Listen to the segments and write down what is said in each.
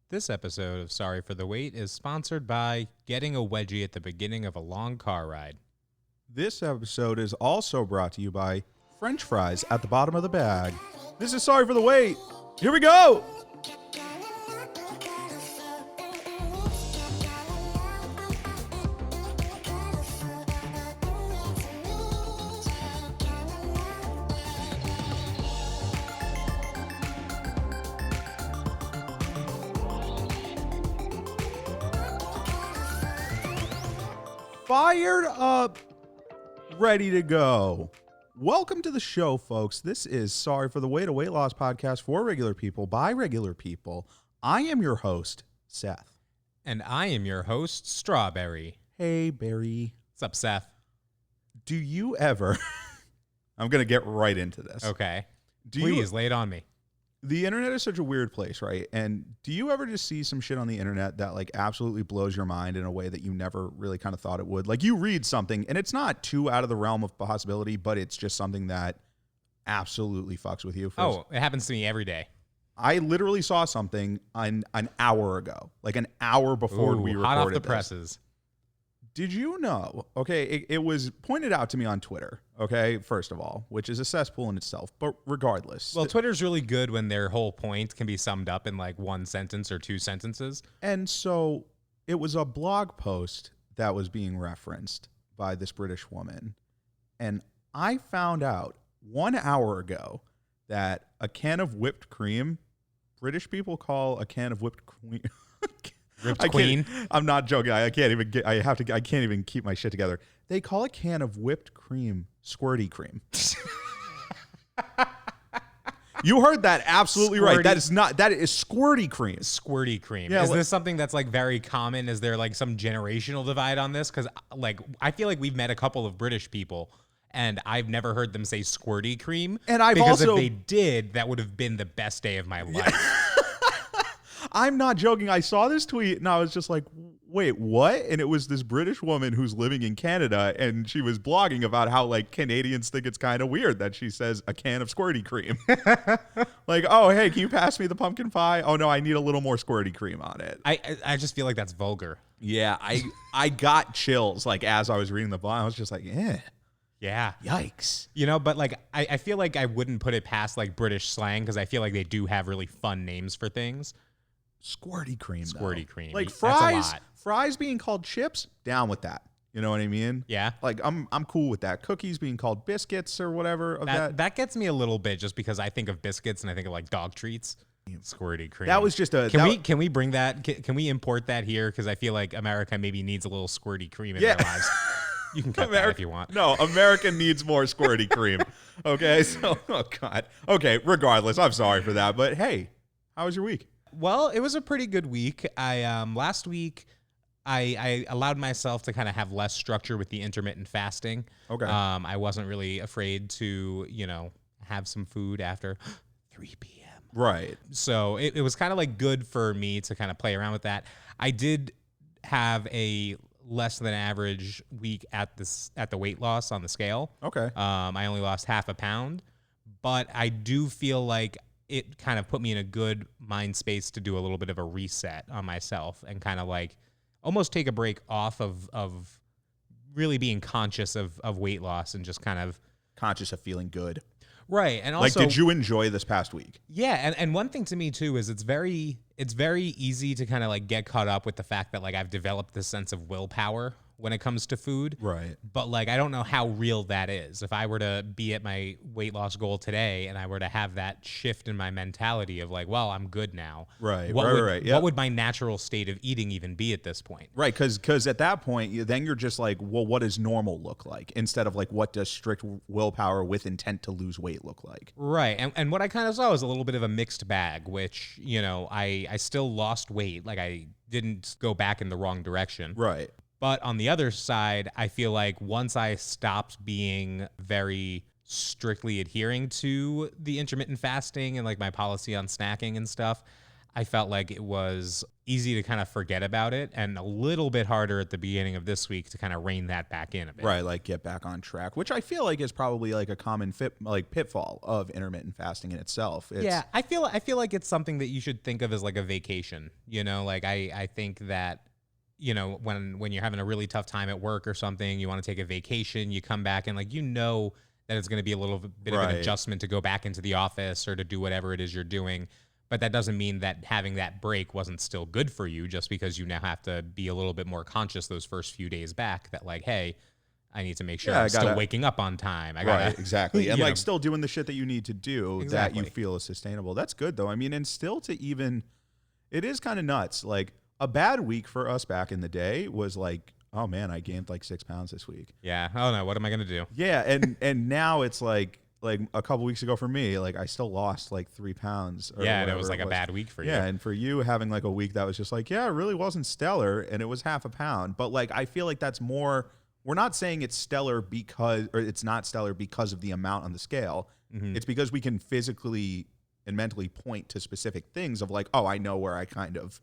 This episode of Sorry for the Wait is sponsored by getting a wedgie at the beginning of a long car ride. This episode is also brought to you by French fries at the bottom of the bag. This is Sorry for the Wait. Here we go. Fired up, ready to go. Welcome to the show, folks. This is Sorry for the Wait, a weight loss podcast for regular people by regular people. I am your host, Seth. And I am your host, Strawberry. Hey, Barry. What's up, Seth? Do you ever... I'm going to get right into this. Okay. Do Please, lay it on me. The internet is such a weird place, right? And do you ever just see some shit on the internet that like absolutely blows your mind in a way that you never really kind of thought it would? Like you read something and it's not too out of the realm of possibility, but it's just something that absolutely fucks with you. It happens to me every day. I literally saw something an hour ago, like an hour before we recorded hot off the this. presses. Did you know? Okay, it was pointed out to me on Twitter, okay, first of all, which is a cesspool in itself, but regardless. Well, Twitter's really good when their whole point can be summed up in like one sentence or two sentences. And so it was a blog post that was being referenced by this British woman. And I found out 1 hour ago that a can of whipped cream, British people call a can of whipped cream... Ripped Queen. I'm not joking. I can't even keep my shit together. They call a can of whipped cream squirty cream. You heard that absolutely right. That is squirty cream. Squirty cream. Yeah, is this something that's like very common? Is there like some generational divide on this? Because like I feel like we've met a couple of British people and I've never heard them say squirty cream. And because if they did, that would have been the best day of my life. I'm not joking. I saw this tweet and I was just like, wait, what? And it was this British woman who's living in Canada and she was blogging about how like Canadians think it's kind of weird that she says a can of squirty cream. Like, oh, hey, can you pass me the pumpkin pie? Oh, no, I need a little more squirty cream on it. I just feel like that's vulgar. Yeah, I got chills like as I was reading the blog. I was just like, yeah. Yikes. You know, but like I feel like I wouldn't put it past like British slang because I feel like they do have really fun names for things. Squirty cream, Squirty cream. Like fries, fries being called chips, down with that. You know what I mean? Yeah. Like I'm cool with that. Cookies being called biscuits or whatever of that. That gets me a little bit just because I think of biscuits and I think of like dog treats. Squirty cream. That was just a... Can we bring that? Can we import that here? Because I feel like America maybe needs a little squirty cream in their lives. You can cut that if you want. No, America needs more squirty cream. Okay, so, oh God. Okay, regardless, I'm sorry for that. But hey, how was your week? Well, it was a pretty good week. Last week, I allowed myself to kind of have less structure with the intermittent fasting. Okay. I wasn't really afraid to, have some food after 3 p.m. Right. So it was kind of like good for me to kind of play around with that. I did have a less than average week at the weight loss on the scale. Okay. I only lost half a pound, but I do feel like it kind of put me in a good mind space to do a little bit of a reset on myself and kind of like almost take a break off of really being conscious of weight loss and just kind of conscious of feeling good. Right. And also, like, did you enjoy this past week? Yeah. And one thing to me too is it's very easy to kind of like get caught up with the fact that like I've developed this sense of willpower when it comes to food. Right. But like, I don't know how real that is. If I were to be at my weight loss goal today and I were to have that shift in my mentality of like, well, I'm good now. Right. What Yep. would my natural state of eating even be at this point? Right. Because at that point, then you're just like, well, what does normal look like? Instead of like, what does strict willpower with intent to lose weight look like? Right. And what I kind of saw was a little bit of a mixed bag, which, I still lost weight. Like I didn't go back in the wrong direction. Right. But on the other side, I feel like once I stopped being very strictly adhering to the intermittent fasting and like my policy on snacking and stuff, I felt like it was easy to kind of forget about it and a little bit harder at the beginning of this week to kind of rein that back in a bit. Right, like get back on track, which I feel like is probably like a common pitfall of intermittent fasting in itself. Yeah, I feel like it's something that you should think of as like a vacation. You know, like I think that, you know, when you're having a really tough time at work or something, you want to take a vacation, you come back and like, you know, that it's going to be a little bit of an adjustment to go back into the office or to do whatever it is you're doing. But that doesn't mean that having that break wasn't still good for you, just because you now have to be a little bit more conscious those first few days back that like, hey, I need to make sure I'm still waking up on time. I gotta, exactly. And like still doing the shit that you need to do that you feel is sustainable. That's good though. I mean, and still to even, it is kind of nuts. Like a bad week for us back in the day was like, oh man, I gained like 6 pounds this week. Yeah. Oh no, what am I going to do? Yeah. And now it's like a couple weeks ago for me, like I still lost like 3 pounds. Yeah, and it was like a bad week for you. Yeah, and for you having like a week that was just like, yeah, it really wasn't stellar, and it was half a pound. But like I feel like that's more. We're not saying it's stellar because, or it's not stellar because of the amount on the scale. Mm-hmm. It's because we can physically and mentally point to specific things of like, oh, I know where I kind of.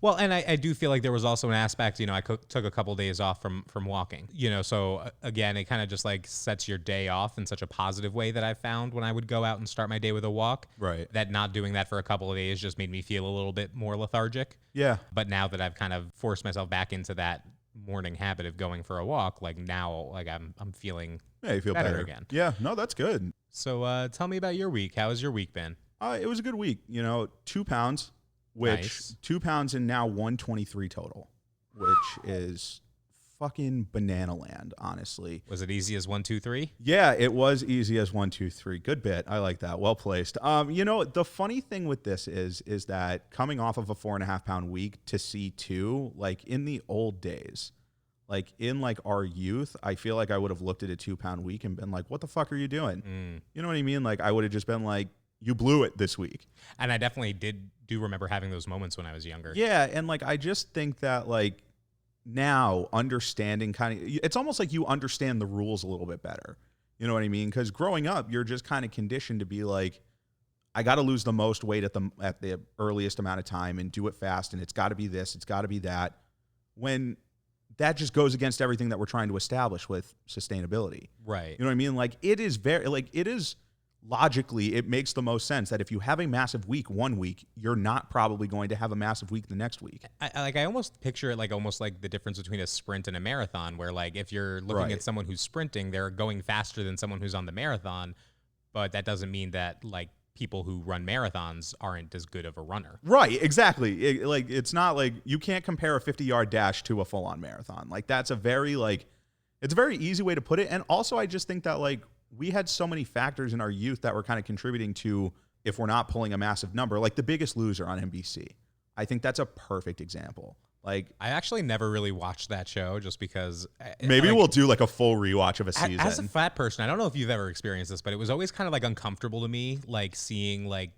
Well, and I do feel like there was also an aspect, you know, I took a couple days off from walking, you know, so again, it kind of just like sets your day off in such a positive way that I found when I would go out and start my day with a walk. Right. That not doing that for a couple of days just made me feel a little bit more lethargic. Yeah. But now that I've kind of forced myself back into that morning habit of going for a walk, like now, like I'm feeling you feel better again. Yeah, no, that's good. So tell me about your week. How has your week been? It was a good week. You know, 2 pounds. Which 2 pounds and now 123 total, which is fucking banana land, honestly. Was it easy as 1, 2, 3? Yeah, it was easy as 1, 2, 3. Good bit. I like that. Well placed. You know, the funny thing with this is that coming off of a 4.5 pound week to see 2, like in the old days, like in like our youth, I feel like I would have looked at a 2 pound week and been like, what the fuck are you doing? You know what I mean? Like I would have just been like, you blew it this week. And I definitely do remember having those moments when I was younger. Yeah, and like I just think that like now understanding kind of, it's almost like you understand the rules a little bit better. You know what I mean? Because growing up, you're just kind of conditioned to be like, I got to lose the most weight at the earliest amount of time and do it fast, and it's got to be this, it's got to be that. When that just goes against everything that we're trying to establish with sustainability. Right. You know what I mean? Like it is logically, it makes the most sense that if you have a massive week one week, you're not probably going to have a massive week the next week. I almost picture it like almost like the difference between a sprint and a marathon, where like if you're looking at someone who's sprinting, they're going faster than someone who's on the marathon, but that doesn't mean that like people who run marathons aren't as good of a runner. Right, exactly. It's not like you can't compare a 50-yard dash to a full-on marathon. Like that's a very it's a very easy way to put it. And also I just think that like we had so many factors in our youth that were kind of contributing to, if we're not pulling a massive number, like The Biggest Loser on NBC. I think that's a perfect example. Like I actually never really watched that show just because maybe we'll do like a full rewatch of a season. As a fat person, I don't know if you've ever experienced this, but it was always kind of like uncomfortable to me, like seeing like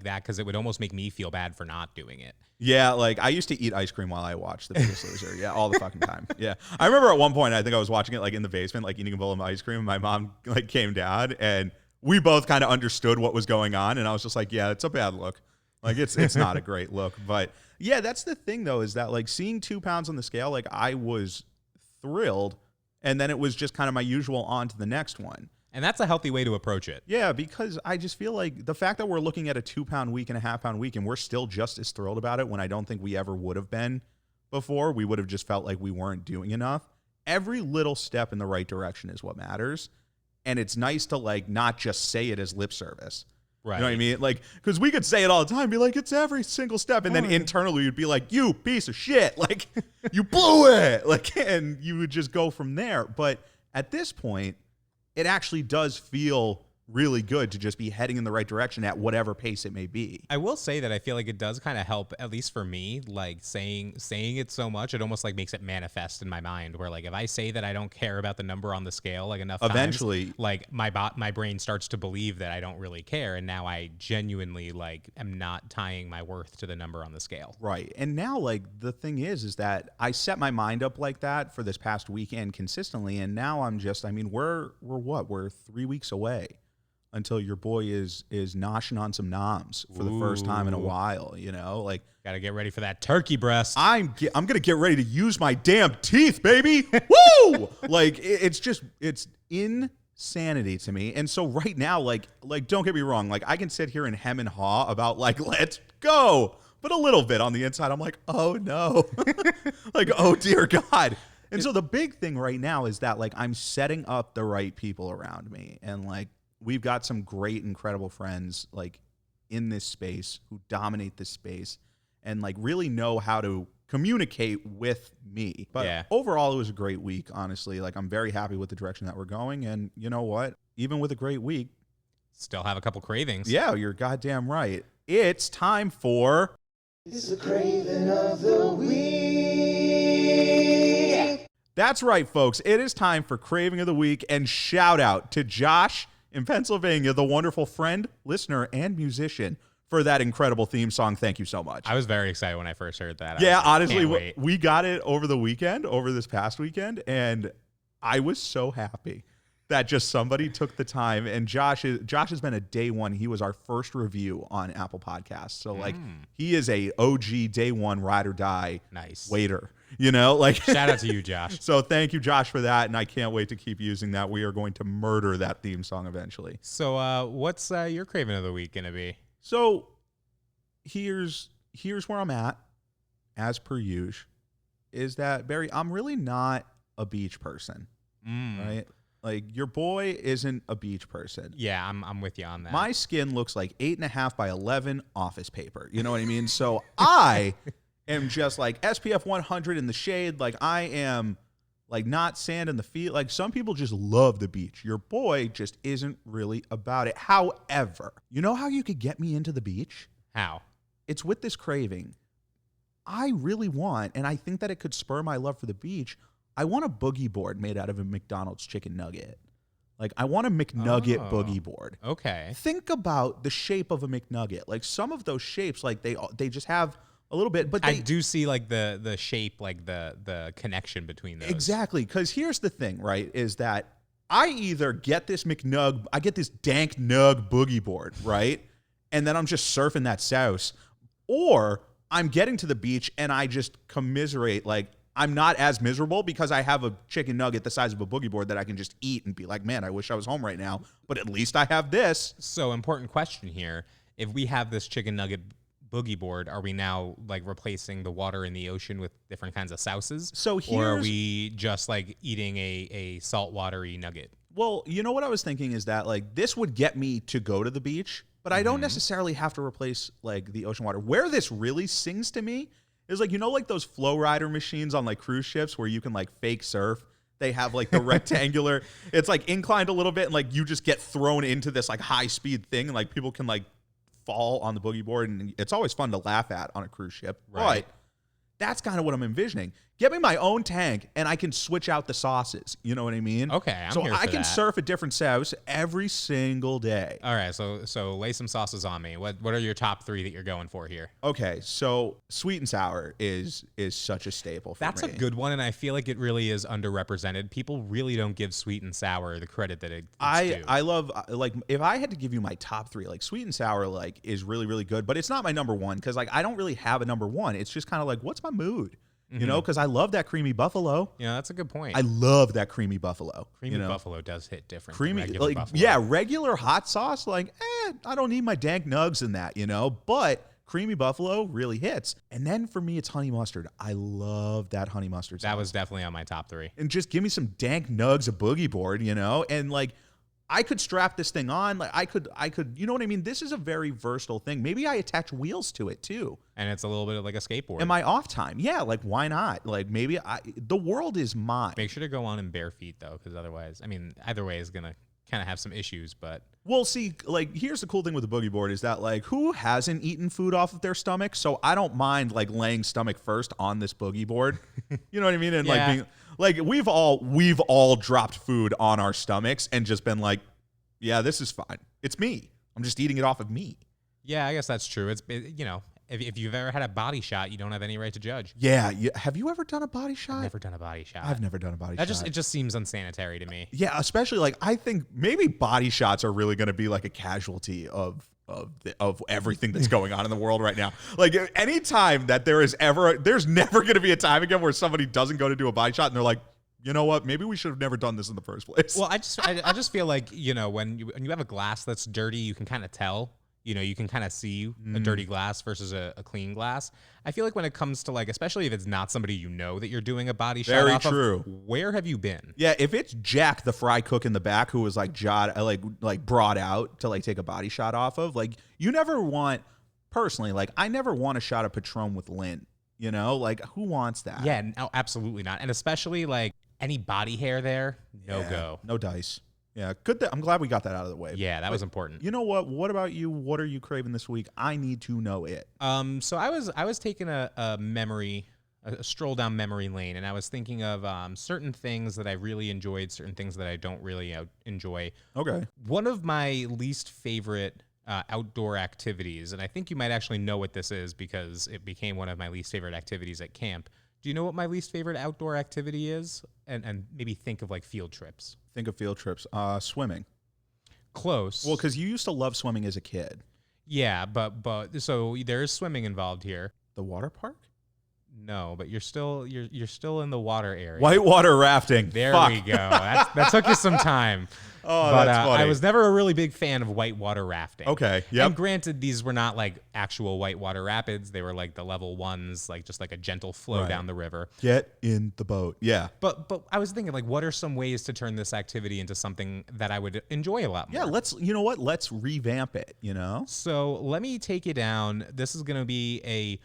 that, because it would almost make me feel bad for not doing it. Yeah, like I used to eat ice cream while I watched The Biggest Loser. Yeah, all the fucking time. Yeah, I remember at one point I think I was watching it like in the basement, like eating a bowl of ice cream. And my mom like came down, and we both kind of understood what was going on, and I was just like, "Yeah, it's a bad look. Like it's not a great look." But yeah, that's the thing though, is that like seeing 2 pounds on the scale, like I was thrilled, and then it was just kind of my usual on to the next one. And that's a healthy way to approach it. Yeah, because I just feel like the fact that we're looking at a 2 pound week and a half pound week and we're still just as thrilled about it, when I don't think we ever would have been before. We would have just felt like we weren't doing enough. Every little step in the right direction is what matters. And it's nice to like not just say it as lip service. Right. You know what I mean? Like, because we could say it all the time, be like, it's every single step. And then internally you'd be like, you piece of shit. Like, you blew it. Like, and you would just go from there. But at this point, it actually does feel really good to just be heading in the right direction at whatever pace it may be. I will say that I feel like it does kind of help, at least for me, like saying it so much, it almost like makes it manifest in my mind, where like if I say that I don't care about the number on the scale like enough eventually times, like my brain starts to believe that I don't really care, and now I genuinely like am not tying my worth to the number on the scale. Right. And now like the thing is that I set my mind up like that for this past weekend consistently, and now I'm just, I mean, we're 3 weeks away. until your boy is noshing on some noms for the first time in a while, you know? Like, gotta get ready for that turkey breast. I'm going to get ready to use my damn teeth, baby. Woo! Like, it's insanity to me. And so right now, like don't get me wrong, like I can sit here and hem and haw about like, let's go. But a little bit on the inside, I'm like, oh no. Like, oh dear God. And so the big thing right now is that like I'm setting up the right people around me. And like we've got some great, incredible friends like in this space who dominate this space and like really know how to communicate with me. But overall, it was a great week, honestly. Like I'm very happy with the direction that we're going. And you know what? Even with a great week, still have a couple cravings. Yeah, you're goddamn right. It's time for... It's the craving of the week. That's right, folks. It is time for Craving of the Week, and shout out to Josh in Pennsylvania, the wonderful friend, listener, and musician for that incredible theme song. Thank you so much. I was very excited when I first heard that. Yeah, honestly, we got it over this past weekend, and I was so happy that just somebody took the time. And Josh has been a day one. He was our first review on Apple Podcasts. So like he is a OG day one ride or die waiter, you know, like shout out to you, Josh. So thank you, Josh, for that. And I can't wait to keep using that. We are going to murder that theme song eventually. So what's your craving of the week going to be? So here's where I'm at, as per usual, is that Barry, I'm really not a beach person, right? Like your boy isn't a beach person. Yeah, I'm with you on that. My skin looks like 8.5 by 11 office paper. You know what I mean? So I am just like SPF 100 in the shade. Like I am like not sand in the feet. Like some people just love the beach. Your boy just isn't really about it. However, you know how you could get me into the beach? How? It's with this craving. I really want, and I think that it could spur my love for the beach, I want a boogie board made out of a McDonald's chicken nugget. Like, I want a McNugget boogie board. Okay. Think about the shape of a McNugget. Like, some of those shapes, like, they just have a little bit, but I do see, like, the shape, like, the connection between those. Exactly, because here's the thing, right, is that I either get this I get this dank nug boogie board, right, and then I'm just surfing that sauce, or I'm getting to the beach and I just commiserate, like, I'm not as miserable because I have a chicken nugget the size of a boogie board that I can just eat and be like, man, I wish I was home right now, but at least I have this. So important question here. If we have this chicken nugget boogie board, are we now like replacing the water in the ocean with different kinds of sauces? Or are we just like eating a saltwatery nugget? Well, you know what I was thinking is that like this would get me to go to the beach, but I don't necessarily have to replace like the ocean water. Where this really sings to me is like, you know, like those flow rider machines on like cruise ships where you can like fake surf. They have like the rectangular, it's like inclined a little bit and like you just get thrown into this like high speed thing and like people can like fall on the boogie board and it's always fun to laugh at on a cruise ship. Right. But that's kind of what I'm envisioning. Get me my own tank and I can switch out the sauces. You know what I mean? Okay, I'm so here for I can that. surf a different sauce every single day. All right, so lay some sauces on me. What are your top three that you're going for here? Okay, so sweet and sour is such a staple for That's me. a good one, and I feel like it really is underrepresented. People really don't give sweet and sour the credit that it's due. I love, like, if I had to give you my top three, like sweet and sour, like is really, really good, but it's not my number one because like I don't really have a number one. It's just kind of like, what's my mood? You know, because I love that creamy buffalo. Yeah, that's a good point. I love that creamy buffalo. Creamy buffalo does hit different. Creamy, than regular like buffalo. yeah, regular hot sauce, like I don't need my dank nugs in that, you know. But creamy buffalo really hits. And then for me, it's honey mustard. I love that honey mustard sauce. That was definitely on my top three. And just give me some dank nugs, a boogie board, you know, and like. I could strap this thing on. Like I could, you know what I mean? This is a very versatile thing. Maybe I attach wheels to it too. And it's a little bit of like a skateboard. In my off time. Yeah. Like why not? Like maybe the world is mine. Make sure to go on in bare feet though. Cause otherwise, I mean, either way is going to kind of have some issues, but. Well, see, like here's the cool thing with the boogie board is that like who hasn't eaten food off of their stomach? So I don't mind like laying stomach first on this boogie board. You know what I mean? And like being like we've all dropped food on our stomachs and just been like, yeah, this is fine. It's me. I'm just eating it off of me. Yeah, I guess that's true. You know, if you've ever had a body shot, you don't have any right to judge. Yeah. Have you ever done a body shot? I've never done a body shot. I've never done a body shot. It just seems unsanitary to me. Yeah, especially like I think maybe body shots are really going to be like a casualty of everything that's going on in the world right now. Like any time that there's never going to be a time again where somebody doesn't go to do a body shot and they're like, you know what? Maybe we should have never done this in the first place. Well, I just feel like, when you have a glass that's dirty, you can kind of tell. You can kind of see a dirty glass versus a clean glass. I feel like when it comes to like, especially if it's not somebody that you're doing a body shot Very off true. of, where have you been? Yeah, if it's Jack the fry cook in the back who was like brought out to like take a body shot off of, like you never want, personally, like I never want a shot of Patron with lint. Like who wants that? Yeah, no, absolutely not. And especially like any body hair there, no Yeah, go. no dice. Yeah, good. I'm glad we got that out of the way. Yeah, that was important. You know what? What about you? What are you craving this week? I need to know it. So I was taking a stroll down memory lane, and I was thinking of certain things that I really enjoyed, certain things that I don't really enjoy. Okay. One of my least favorite outdoor activities, and I think you might actually know what this is because it became one of my least favorite activities at camp. Do you know what my least favorite outdoor activity is? And maybe think of like field trips. Think of field trips. Swimming. Close. Well, because you used to love swimming as a kid. Yeah, but so there is swimming involved here. The water park? No, but you're still in the water area. Whitewater rafting. There Fuck. we go. That took you some time. Oh, but, that's funny. I was never a really big fan of whitewater rafting. Okay. Yep. And granted, these were not like actual whitewater rapids. They were like the level ones, like just like a gentle flow Right. down the river. Get in the boat. Yeah. But I was thinking, like, what are some ways to turn this activity into something that I would enjoy a lot more? Yeah. You know what? Let's revamp it, So let me take you down. This is going to be a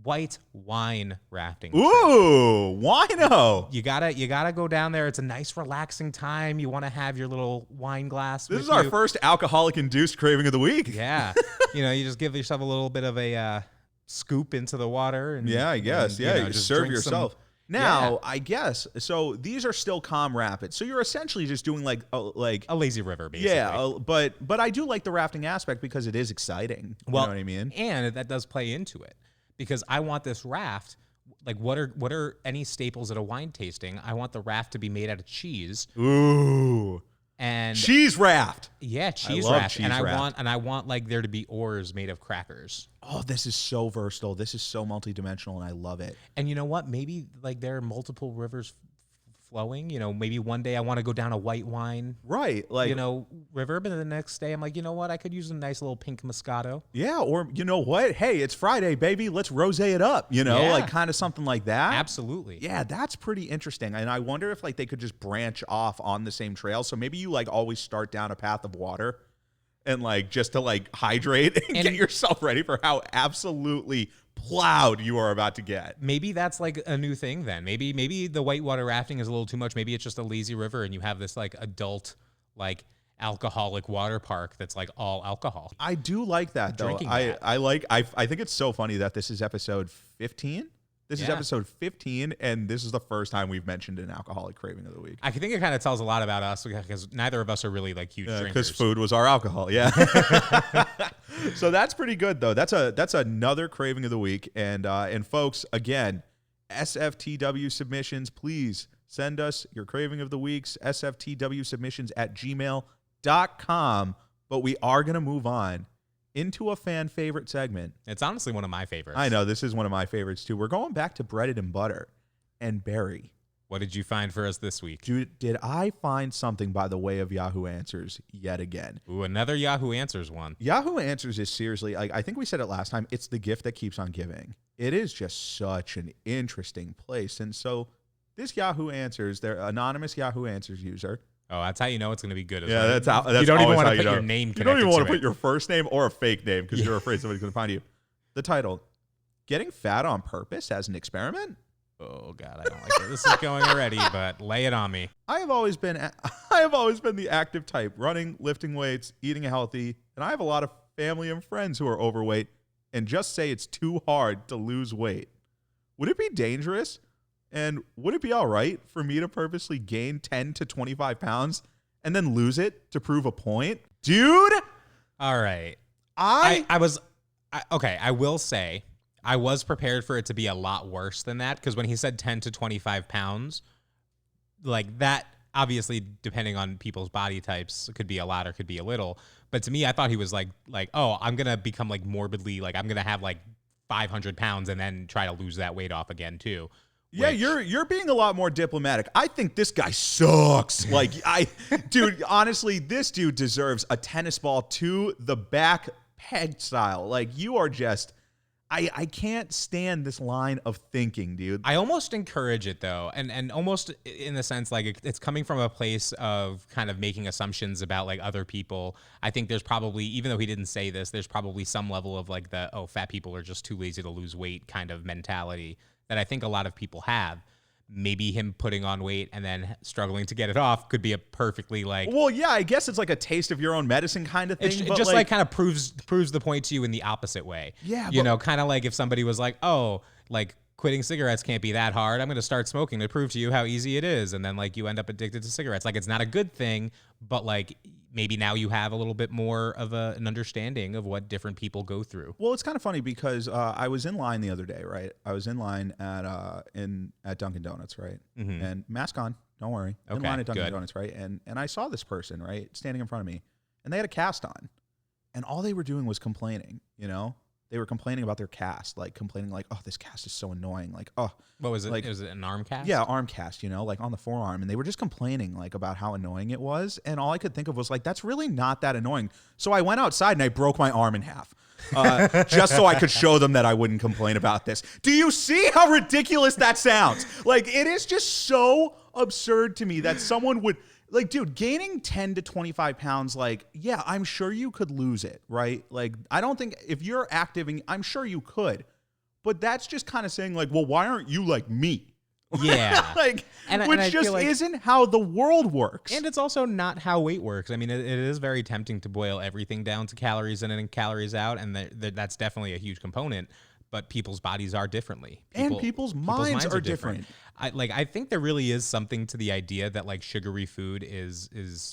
white wine rafting trip. Ooh, wino. You gotta go down there. It's a nice, relaxing time. You want to have your little wine glass. This with is our you. first alcoholic-induced craving of the week. Yeah, you just give yourself a little bit of a scoop into the water, and Yeah, I guess. and, Yeah, you just serve drink yourself. Now, I guess, so these are still calm rapids. So you're essentially just doing like a lazy river, basically. yeah, but I do like the rafting aspect because it is exciting. You know what I mean? And that does play into it because I want this raft. Like, what are any staples at a wine tasting? I want the raft to be made out of cheese. Ooh. And Cheese raft. yeah, cheese love raft. cheese and raft. I want like there to be oars made of crackers. Oh, this is so versatile. This is so multidimensional, and I love it. And you know what? Maybe like there are multiple rivers flowing. Maybe one day I want to go down a white wine, Right. Like, river, but then the next day I'm like, you know what? I could use a nice little pink Moscato. yeah, or you know what? Hey, it's Friday, baby. Let's rosé it up, Yeah. like kind of something like that. Absolutely. Yeah, that's pretty interesting. And I wonder if like they could just branch off on the same trail. So maybe you like always start down a path of water and like just to like hydrate and get yourself ready for how absolutely plowed you are about to get. Maybe that's like a new thing then. Maybe the whitewater rafting is a little too much. Maybe it's just a lazy river and you have this like adult, like alcoholic water park that's like all alcohol. I do like that though. Drinking I that. think it's so funny that this is episode 15. This is Yeah. episode 15, and this is the first time we've mentioned an alcoholic craving of the week. I think it kind of tells a lot about us because neither of us are really like huge Because drinkers. food was our alcohol, yeah. So that's pretty good though. That's another craving of the week, and folks, again, SFTW submissions, please send us your craving of the weeks. SFTWSubmissions@gmail.com. But we are gonna move on into a fan favorite segment. It's honestly one of my favorites. I know this is one of my favorites too. We're going back to Breddit Butter and Barry. What did you find for us this week? Did I find something by the way of Yahoo Answers yet again? Ooh, another Yahoo Answers one. Yahoo Answers is seriously, like, I think we said it last time, it's the gift that keeps on giving. It is just such an interesting place. And so this Yahoo Answers, their anonymous Yahoo Answers user. Oh, that's how you know it's going to be good. Yeah, that's how. You don't even want to put know. your name You connected don't even want to to put it. your first name or a fake name because you're afraid somebody's going to find you. The title, Getting Fat on Purpose as an Experiment? Oh, God, I don't like where this is going already, but lay it on me. I have always been the active type, running, lifting weights, eating healthy, and I have a lot of family and friends who are overweight and just say it's too hard to lose weight. Would it be dangerous? And would it be all right for me to purposely gain 10 to 25 pounds and then lose it to prove a point? Dude, All right. I I was Okay, I will say I was prepared for it to be a lot worse than that, because when he said 10 to 25 pounds, like that, obviously, depending on people's body types, it could be a lot or could be a little. But to me, I thought he was like, oh, I'm going to become like morbidly, like I'm going to have like 500 pounds and then try to lose that weight off again too. Yeah, you're being a lot more diplomatic. I think this guy sucks. Like, dude, honestly, this dude deserves a tennis ball to the back peg style. Like, you are just, I can't stand this line of thinking, dude. I almost encourage it though, and almost in the sense like it's coming from a place of kind of making assumptions about like other people. I think there's probably, even though he didn't say this, there's probably some level of like fat people are just too lazy to lose weight kind of mentality that I think a lot of people have. Maybe him putting on weight and then struggling to get it off could be a perfectly like. Well, yeah, I guess it's like a taste of your own medicine kind of thing. It just like kind of proves the point to you in the opposite way. Yeah, you know, kind of like if somebody was like, oh, like quitting cigarettes can't be that hard. I'm going to start smoking to prove to you how easy it is, and then like you end up addicted to cigarettes. Like it's not a good thing, but like maybe now you have a little bit more of an understanding of what different people go through. Well, it's kind of funny because I was in line the other day, right? I was in line at Dunkin' Donuts, right? Mm-hmm. And mask on, don't worry. In Okay, line at Dunkin' good. Donuts, right? And I saw this person, right, standing in front of me, and they had a cast on, and all they were doing was complaining. You know, they were complaining about their cast, like complaining, like, "Oh, this cast is so annoying." Like, "Oh, What was it? Like, Was it an arm cast? yeah, arm cast, you know, like on the forearm." And they were just complaining like about how annoying it was. And all I could think of was like, that's really not that annoying. So I went outside and I broke my arm in half just so I could show them that I wouldn't complain about this. Do you see how ridiculous that sounds? Like, it is just so absurd to me that someone would like, dude, gaining 10 to 25 pounds, like, yeah, I'm sure you could lose it, right? Like, I don't think if you're active, and I'm sure you could. But that's just kind of saying, like, well, why aren't you like me? Yeah. Like, And which I just feel like, isn't how the world works. and it's also not how weight works. I mean, it is very tempting to boil everything down to calories in and calories out, and that's definitely a huge component. But people's bodies are differently, And people's minds are different. I think there really is something to the idea that like sugary food is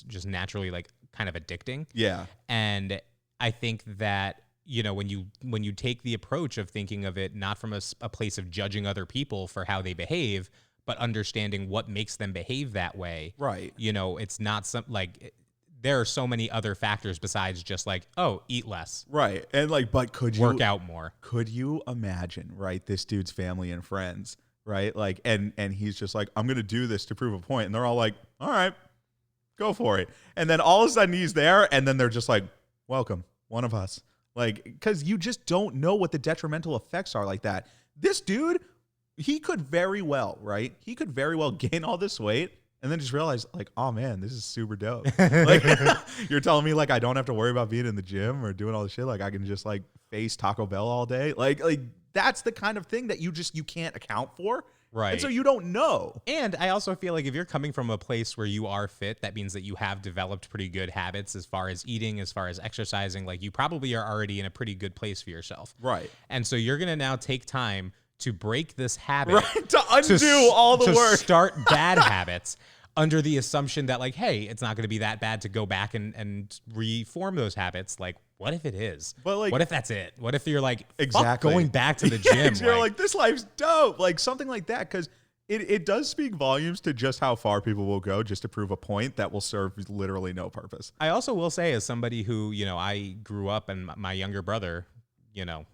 just naturally like kind of addicting. Yeah. And I think that, you know, when you take the approach of thinking of it not from a place of judging other people for how they behave, but understanding what makes them behave that way. Right. You know, it's not there are so many other factors besides just like, oh, eat less, Right. And like, but could you work out more. Could you imagine, right, this dude's family and friends, right? Like, and he's just like, I'm gonna do this to prove a point. And they're all like, all right, go for it. And then all of a sudden he's there, and then they're just like, welcome, one of us. Like, because you just don't know what the detrimental effects are like that. This dude, he could very well, right? He could very well gain all this weight and then just realize, like, oh man, this is super dope. Like, you're telling me like I don't have to worry about being in the gym or doing all this shit. Like, I can just like face Taco Bell all day. Like that's the kind of thing that you can't account for. Right. And so you don't know. And I also feel like if you're coming from a place where you are fit, that means that you have developed pretty good habits as far as eating, as far as exercising. Like you probably are already in a pretty good place for yourself. Right. And so you're going to now take time to break this habit. Right. To undo all the work. Start bad habits under the assumption that like, hey, it's not going to be that bad to go back and reform those habits. Like, what if it is? But like, what if that's it? What if you're like, exactly fuck going back to the gym? You're like, this life's dope. Like something like that. Because it does speak volumes to just how far people will go just to prove a point that will serve literally no purpose. I also will say, as somebody who, you know, I grew up and my younger brother, you know,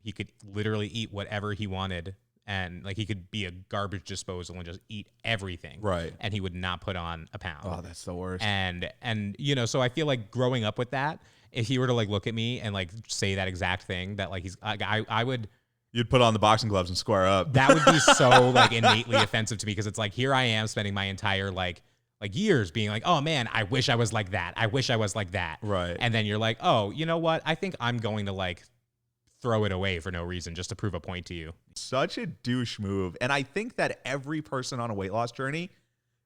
he could literally eat whatever he wanted. And like he could be a garbage disposal and just eat everything. Right. And he would not put on a pound. Oh, that's the worst. And you know, so I feel like growing up with that, if he were to like look at me and like say that exact thing, that like I would. You'd put on the boxing gloves and square up. That would be so like innately offensive to me, because it's like, here I am spending my entire like years being like, oh man, I wish I was like that. I wish I was like that. Right. And then you're like, oh, you know what? I think I'm going to like throw it away for no reason just to prove a point to you. Such a douche move. And I think that every person on a weight loss journey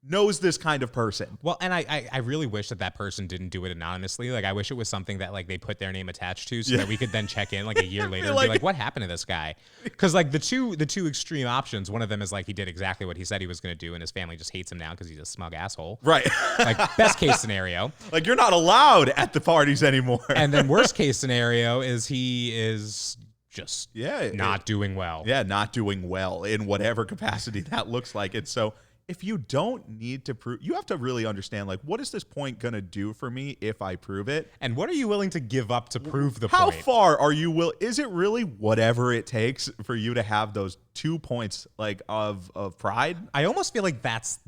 knows this kind of person. Well, and I really wish that person didn't do it anonymously. Like, I wish it was something that like they put their name attached to, so that we could then check in like a year later and be like, what happened to this guy? Because like the two extreme options, one of them is like he did exactly what he said he was going to do, and his family just hates him now because he's a smug asshole. Right. Like best case scenario. Like you're not allowed at the parties anymore. And then worst case scenario is he is just not doing well. Yeah, not doing well in whatever capacity that looks like. And so if you don't need to prove, you have to really understand, like, what is this point going to do for me if I prove it? And what are you willing to give up to prove the How point? How far are you is it really whatever it takes for you to have those 2 points like of pride? I almost feel like that's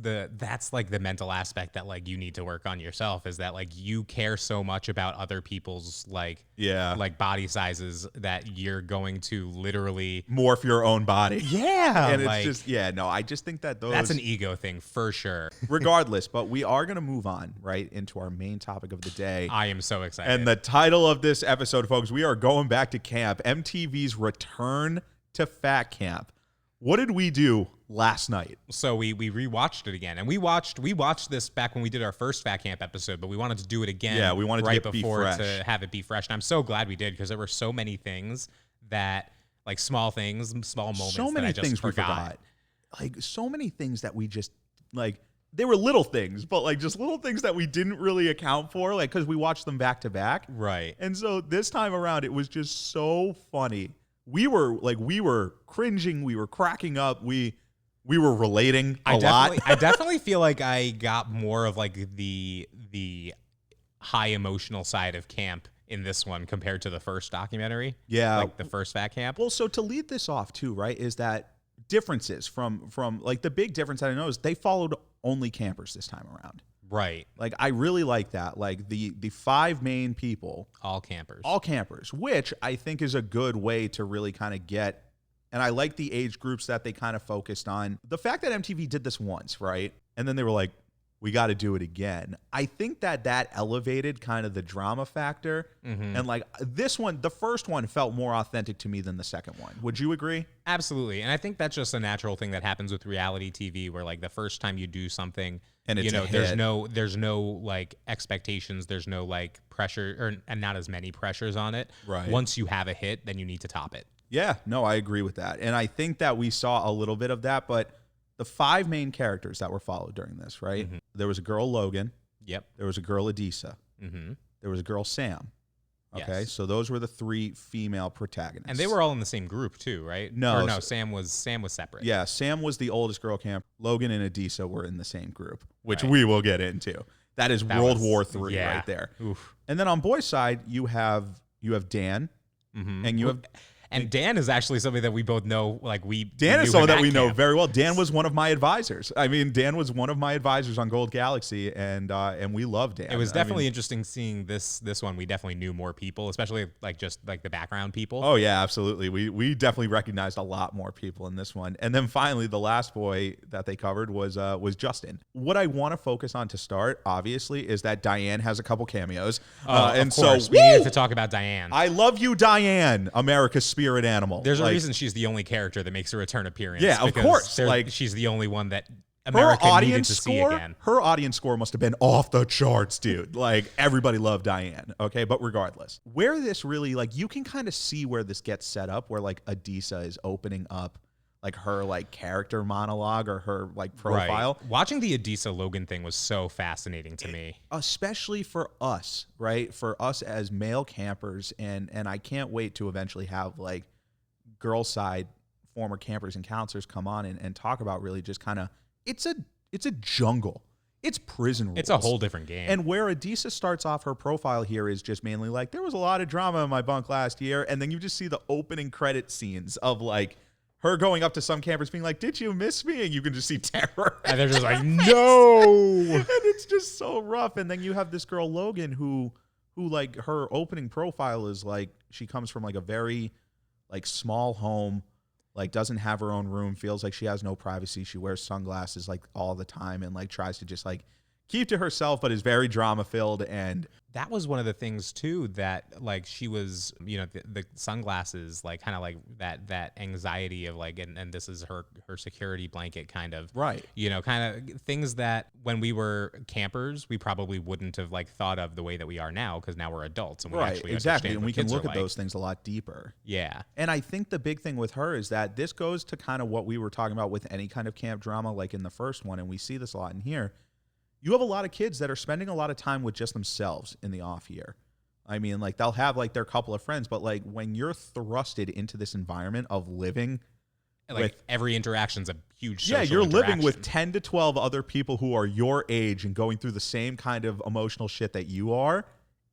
like the mental aspect that like you need to work on yourself, is that like you care so much about other people's like body sizes that you're going to literally morph your own body. Yeah. And like, it's just I just think that that's an ego thing for sure. Regardless, but we are going to move on right into our main topic of the day. I am so excited. And the title of this episode, folks, we are going back to camp, MTV's return to Fat Camp. What did we do last night? So we rewatched it again, and we watched this back when we did our first Fat Camp episode, but we wanted to do it again. Yeah, we wanted right to before to have it be fresh. And I'm so glad we did, because there were so many things that like small moments that I just forgot. Like so many things that we just like. They were little things, but like just little things that we didn't really account for, like because we watched them back to back. Right. And so this time around, it was just so funny. We were cringing, we were cracking up, we were relating a lot. I definitely feel like I got more of like the high emotional side of camp in this one compared to the first documentary. Yeah. Like the first Fat Camp. Well, so to lead this off too, right, is that differences from like the big difference that I know is they followed only campers this time around. Right. Like I really like that. Like the 5 main people, all campers, which I think is a good way to really kind of get. And I like the age groups that they kind of focused on. The fact that MTV did this once, right? And then they were like, we got to do it again. I think that elevated kind of the drama factor. Mm-hmm. And like this one, the first one felt more authentic to me than the second one. Would you agree? Absolutely. And I think that's just a natural thing that happens with reality TV, where like the first time you do something and it's there's no like expectations, there's no like pressure and not as many pressures on it. Right. Once you have a hit, then you need to top it. Yeah, no, I agree with that. And I think that we saw a little bit of that, but the 5 main characters that were followed during this, right? Mm-hmm. There was a girl, Logan. Yep. There was a girl, Adisa. Mm-hmm. There was a girl, Sam. Okay, yes. So those were the 3 female protagonists. And they were all in the same group too, right? No. Sam was separate. Yeah, Sam was the oldest girl camp. Logan and Adisa were in the same group, which we will get into. That is World War III right there. Oof. And then on boys' side, you have Dan, mm-hmm. and you have... And Dan is actually somebody that we both know. Like Dan is someone that we know very well. Dan was one of my advisors. I mean, Dan was one of my advisors on Gold Galaxy, and we love Dan. It was definitely interesting seeing this one. We definitely knew more people, especially like just like the background people. Oh yeah, absolutely. We definitely recognized a lot more people in this one. And then finally, the last boy that they covered was Justin. What I want to focus on to start, obviously, is that Diane has a couple cameos. And of course, we needed to talk about Diane. I love you, Diane, America's spirit animal. There's a reason she's the only character that makes a return appearance. Yeah, of course. Like she's the only one that America needed to see again. Her audience score must have been off the charts, dude. Like everybody loved Diane. Okay, but regardless, where this really like you can kind of see where this gets set up, where like Adisa is opening up like her like character monologue or her like profile. Right. Watching the Adisa Logan thing was so fascinating to me. Especially for us, right? For us as male campers, and I can't wait to eventually have like girl side former campers and counselors come on and talk about really just kind of it's a jungle. It's prison rules. It's a whole different game. And where Adisa starts off her profile here is just mainly like, there was a lot of drama in my bunk last year, and then you just see the opening credit scenes of like her going up to some campers being like, did you miss me? And you can just see terror. And they're just like, no. And it's just so rough. And then you have this girl, Logan, who like her opening profile is like, she comes from like a very like small home, like doesn't have her own room, feels like she has no privacy. She wears sunglasses like all the time and like tries to just like keep to herself, but is very drama filled. And that was one of the things too that like she was, the sunglasses, like kind of like that anxiety of like, and this is her security blanket kind of, Right. Kind of things that when we were campers, we probably wouldn't have like thought of the way that we are now, because now we're adults and we actually exactly, understand and what we can kids look are at those things a lot deeper. Yeah. And I think the big thing with her is that this goes to kind of what we were talking about with any kind of camp drama, like in the first one, and we see this a lot in here. You have a lot of kids that are spending a lot of time with just themselves in the off year. I mean, like they'll have like their couple of friends, but like when you're thrusted into this environment of living, like with every interaction's a huge social you're living with interaction. 10 to 12 other people who are your age and going through the same kind of emotional shit that you are.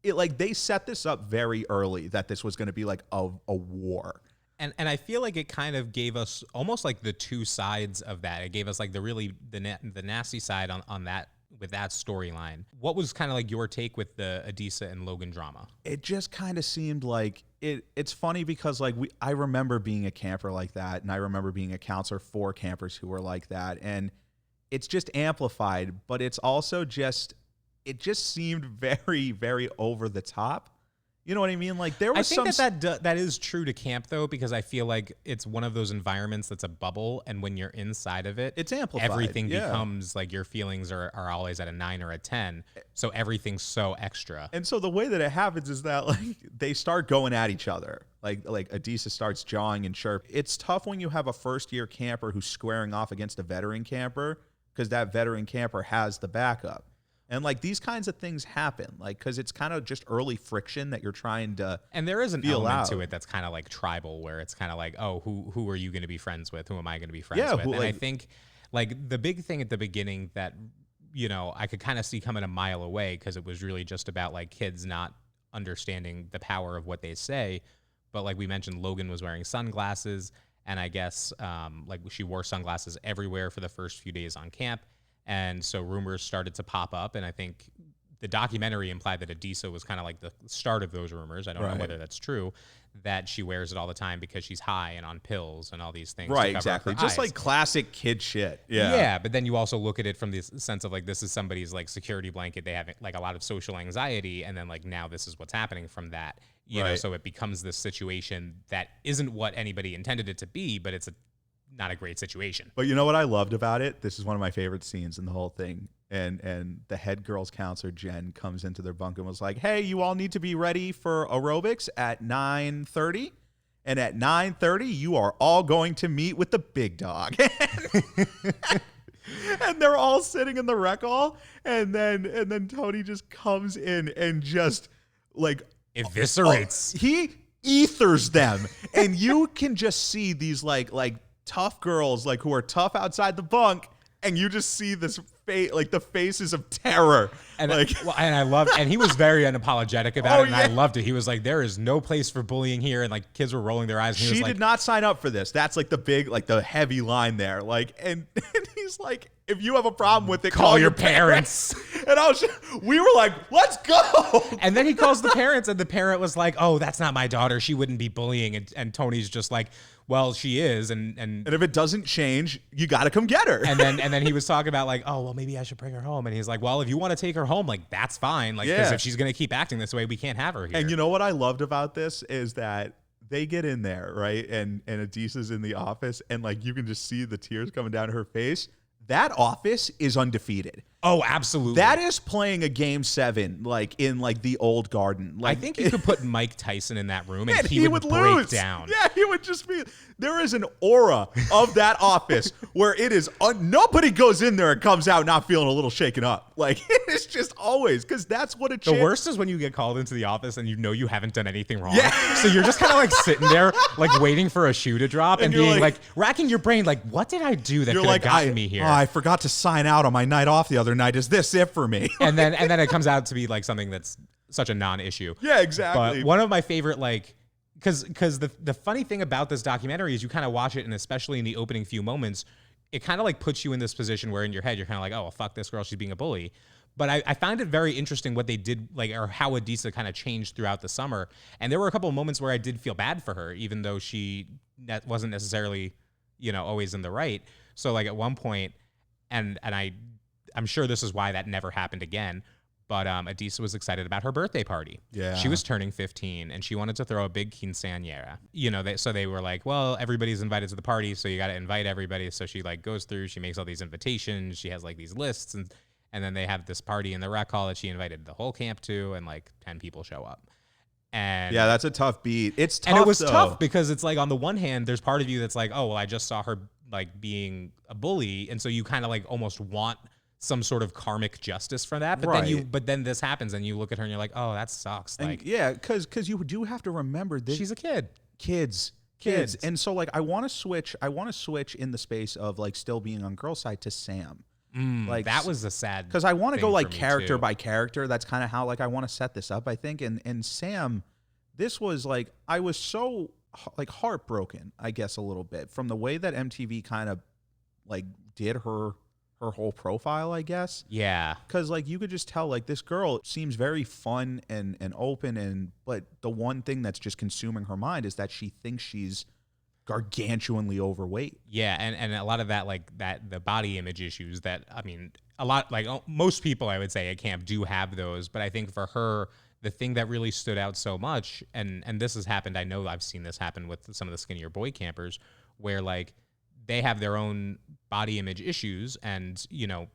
It like they set this up very early that this was going to be like a war. And I feel like it kind of gave us almost like the two sides of that. It gave us like the nasty side on that, with that storyline. What was kind of like your take with the Adisa and Logan drama? It just kind of seemed like it's funny because like I remember being a camper like that, and I remember being a counselor for campers who were like that, and it's just amplified, but it's also just it just seemed very, very over the top. You know what I mean? Like there was that is true to camp though, because I feel like it's one of those environments that's a bubble, and when you're inside of it, it's amplified. Everything becomes like your feelings are always at a 9 or a 10, so everything's so extra. And so the way that it happens is that like they start going at each other. Like Adisa starts jawing and chirp. It's tough when you have a first year camper who's squaring off against a veteran camper, because that veteran camper has the backup. And like these kinds of things happen, like because it's kind of just early friction that you're trying to. And there is an element to it that's kind of like tribal, where it's kind of like, oh, who are you going to be friends with? Who am I going to be friends with? And I think like the big thing at the beginning that I could kind of see coming a mile away, because it was really just about like kids not understanding the power of what they say. But like we mentioned, Logan was wearing sunglasses, and I guess like she wore sunglasses everywhere for the first few days on camp. And so rumors started to pop up, and I think the documentary implied that Adisa was kind of like the start of those rumors. I don't know whether that's true, that she wears it all the time because she's high and on pills and all these things. Right, exactly. Just like classic kid shit. Yeah. Yeah, but then you also look at it from the sense of like, this is somebody's like security blanket. They have like a lot of social anxiety, and then like now this is what's happening from that. You know, so it becomes this situation that isn't what anybody intended it to be, but it's not a great situation. But you know what I loved about it? This is one of my favorite scenes in the whole thing. And the head girls counselor, Jen, comes into their bunk and was like, hey, you all need to be ready for aerobics at 9:30. And at 9:30, you are all going to meet with the big dog. And they're all sitting in the rec hall. And then Tony just comes in and just like eviscerates. He ethers them. And you can just see these like tough girls like who are tough outside the bunk, and you just see this like the faces of terror. And like, and I loved, and he was very unapologetic about it, and I loved it. He was like, there is no place for bullying here, and like kids were rolling their eyes. And he was like, did not sign up for this. That's like the big, like the heavy line there. Like, and he's like, if you have a problem with it, call your parents. And we were like, let's go. And then he calls the parents, and the parent was like, oh, that's not my daughter. She wouldn't be bullying. And Tony's just like, well, she is. And if it doesn't change, you got to come get her. And then he was talking about like, oh, well, maybe I should bring her home. And he's like, well, if you want to take her home, like that's fine. Like, because if she's going to keep acting this way, we can't have her here. And you know what I loved about this is that they get in there, right? And Adisa's in the office, and like you can just see the tears coming down her face. That office is undefeated. Oh, absolutely. That is playing a game 7, like in like the old Garden. Like, I think you could put Mike Tyson in that room, and he would break lose. down. Yeah, he would just be. There is an aura of that office where it is. Nobody goes in there and comes out not feeling a little shaken up. Like it's just always, because that's what it. The worst is when you get called into the office and you know you haven't done anything wrong. Yeah. So you're just kind of like sitting there, like waiting for a shoe to drop, and being like racking your brain, like, what did I do that could have gotten me here? Oh, I forgot to sign out on my night off the other night. Is this it for me? and then it comes out to be like something that's such a non-issue. Yeah, exactly. But one of my favorite, like, because the funny thing about this documentary is you kind of watch it, and especially in the opening few moments, it kind of like puts you in this position where in your head you're kind of like, oh, well, fuck this girl, she's being a bully. But I found it very interesting what they did, like, or how Adisa kind of changed throughout the summer. And there were a couple of moments where I did feel bad for her, even though she wasn't necessarily, always in the right. So like at one point, and I'm sure this is why that never happened again, But Adisa was excited about her birthday party. Yeah. She was turning 15, and she wanted to throw a big quinceañera. You know, so they were like, well, everybody's invited to the party, so you got to invite everybody. So she like goes through, she makes all these invitations. She has like these lists, and then they have this party in the rec hall that she invited the whole camp to, and like 10 people show up. And yeah, that's a tough beat. It's tough, and it was though. tough because it's like on the one hand, there's part of you that's like, oh, well, I just saw her like being a bully, and so you kind of like almost want some sort of karmic justice for that. But then this happens, and you look at her and you're like, oh, that sucks. And like, yeah, because you do have to remember that she's a kid. Kids. And so like I want to switch in the space of like still being on girl side to Sam. Like that was a sad, because I want to go like character too. by character. That's kind of how like I want to set this up, I think. And Sam, this was like, I was so like heartbroken, I guess, a little bit from the way that MTV kind of like did her whole profile, I guess. Yeah. Because like you could just tell like this girl seems very fun and open, but the one thing that's just consuming her mind is that she thinks she's gargantuanly overweight. Yeah, and a lot of that, like the body image issues that, I mean, a lot, like most people I would say at camp do have those, but I think for her, the thing that really stood out so much, and this has happened, I know I've seen this happen with some of the skinnier boy campers, where like they have their own body image issues, and you know,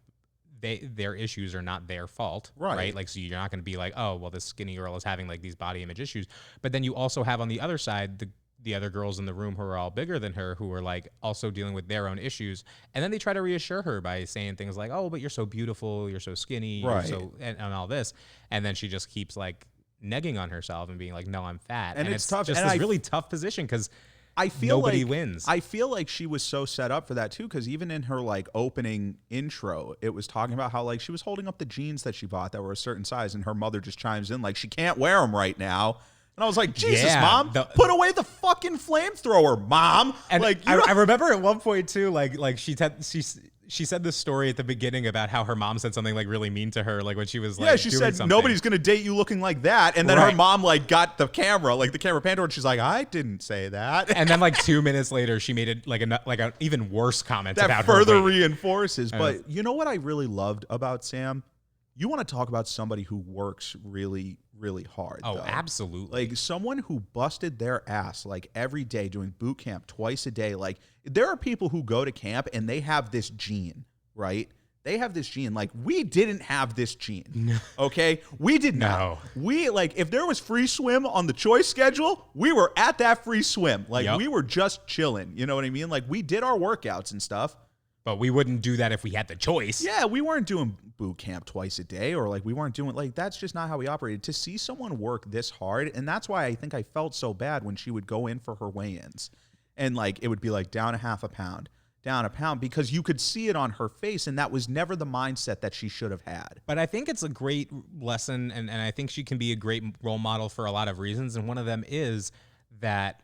their issues are not their fault, right? Like, so you're not going to be like, oh, well, this skinny girl is having like these body image issues, but then you also have on the other side the other girls in the room who are all bigger than her, who are like also dealing with their own issues, and then they try to reassure her by saying things like, "Oh, but you're so beautiful, you're so skinny, right?" You're so and all this, and then she just keeps like negging on herself and being like, "No, I'm fat," and it's tough. Just this really tough position because I feel nobody like, wins. I feel like she was so set up for that too, because even in her like opening intro, it was talking about how like she was holding up the jeans that she bought that were a certain size, and her mother just chimes in like she can't wear them right now. And I was like, Jesus, Mom, put away the fucking flamethrower, Mom. And like, I remember at one point too, like she said this story at the beginning about how her mom said something like really mean to her, like when she was like, yeah, she said something. Nobody's gonna date you looking like that, and then her mom like got the camera panned her, and she's like, I didn't say that. And then like 2 minutes later, she made it like an even worse comment that about further her weight. reinforces. But you know what I really loved about Sam? You want to talk about somebody who works really, really hard. Oh, though. Absolutely. Like someone who busted their ass like every day doing boot camp twice a day. Like there are people who go to camp and they have this gene, right? They have this gene. Like we didn't have this gene. Okay? We did not. We like if there was free swim on the choice schedule, we were at that free swim. Like we were just chilling. You know what I mean? Like we did our workouts and stuff. But we wouldn't do that if we had the choice. Yeah, we weren't doing boot camp twice a day, or like we weren't doing like that's just not how we operated. To see someone work this hard, and that's why I think I felt so bad when she would go in for her weigh-ins, and like it would be like down a half a pound, down a pound, because you could see it on her face, and that was never the mindset that she should have had. But I think it's a great lesson, and I think she can be a great role model for a lot of reasons, and one of them is that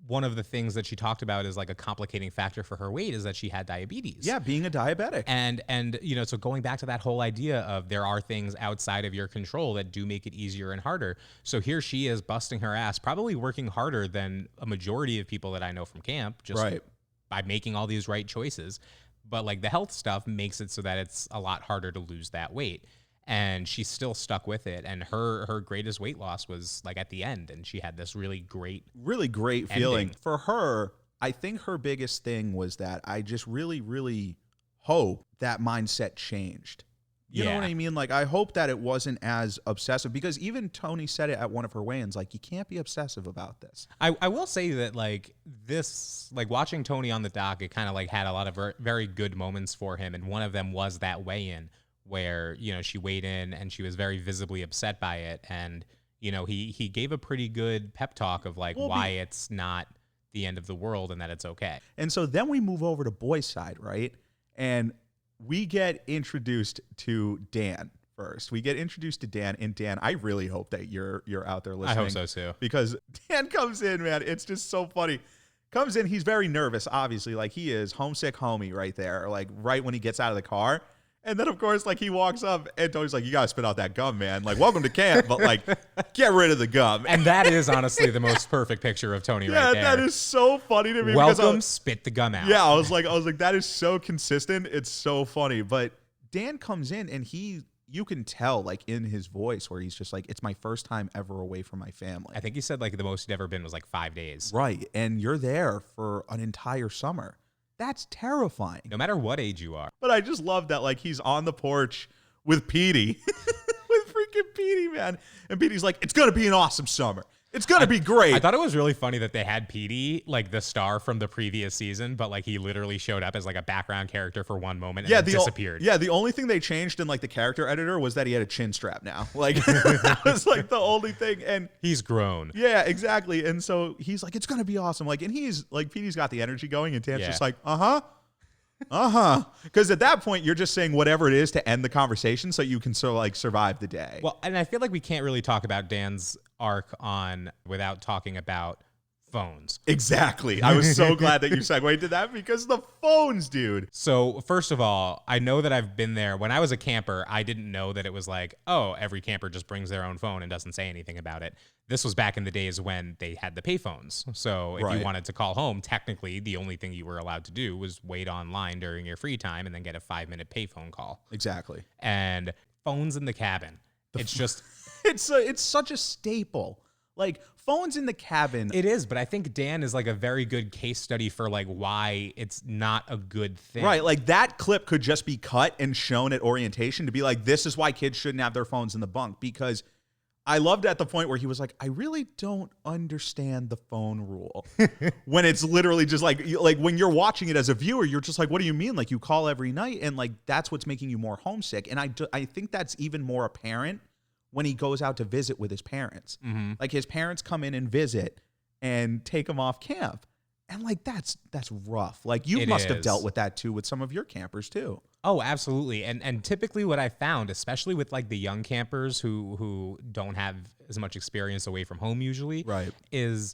one of the things that she talked about is like a complicating factor for her weight is that she had diabetes. Yeah, being a diabetic. And you know, so going back to that whole idea of there are things outside of your control that do make it easier and harder. So here she is busting her ass, probably working harder than a majority of people that I know from camp, just by making all these right choices. But like the health stuff makes it so that it's a lot harder to lose that weight. And she still stuck with it. And her greatest weight loss was like at the end. And she had this really great feeling. For her, I think her biggest thing was that I just really, really hope that mindset changed. You know what I mean? Like, I hope that it wasn't as obsessive, because even Tony said it at one of her weigh-ins, like, you can't be obsessive about this. I will say that, like, this, like, watching Tony on the dock, it kind of, like, had a lot of very good moments for him. And one of them was that weigh-in where, you know, she weighed in and she was very visibly upset by it. And, you know, he gave a pretty good pep talk of, like, why it's not the end of the world and that it's okay. And so then we move over to boys' side, right? And we get introduced to Dan first. We get introduced to Dan, and Dan, I really hope that you're out there listening. I hope so too. Because Dan comes in, man, it's just so funny. Comes in, he's very nervous, obviously, like he is homesick homie right there, like right when he gets out of the car. And then, of course, like he walks up and Tony's like, you got to spit out that gum, man. Like, welcome to camp, but like, get rid of the gum. And that is honestly the most perfect picture of Tony right there. Yeah, that is so funny to me. Welcome, spit the gum out. Yeah, I was like, that is so consistent. It's so funny. But Dan comes in and he you can tell like in his voice where he's just like, it's my first time ever away from my family. I think he said like the most he'd ever been was like 5 days. Right. And you're there for an entire summer. That's terrifying. No matter what age you are. But I just love that like he's on the porch with Petey. With freaking Petey, man. And Petey's like, it's going to be an awesome summer. It's going to be great. I thought it was really funny that they had Petey, like the star from the previous season, but like he literally showed up as like a background character for one moment and then disappeared. The only thing they changed in like the character editor was that he had a chin strap now. Like that was like the only thing. And he's grown. Yeah, exactly. And so he's like, it's going to be awesome. Like, and he's like, Petey's got the energy going and Tan's just like, because at that point you're just saying whatever it is to end the conversation so you can sort of like survive the day. Well, and I feel like we can't really talk about Dan's arc on without talking about phones. Exactly. I was so glad that you segued to that because the phones, dude. So first of all, I know that I've been there. When I was a camper, I didn't know that it was like, oh, every camper just brings their own phone and doesn't say anything about it. This was back in the days when they had the payphones. So if you wanted to call home, technically the only thing you were allowed to do was wait online during your free time and then get a 5-minute payphone call. Exactly. And phones in the cabin. It's just... It's such a staple. Like phones in the cabin. It is, but I think Dan is like a very good case study for like why it's not a good thing. Right, like that clip could just be cut and shown at orientation to be like, this is why kids shouldn't have their phones in the bunk. Because I loved at the point where he was like, I really don't understand the phone rule. When it's literally just like when you're watching it as a viewer, you're just like, what do you mean? Like you call every night and like that's what's making you more homesick. And I think that's even more apparent when he goes out to visit with his parents. Mm-hmm. Like his parents come in and visit and take him off camp. And like, that's rough. Like you must have dealt with that too with some of your campers too. Oh, absolutely. And typically what I found, especially with like the young campers who don't have as much experience away from home usually, is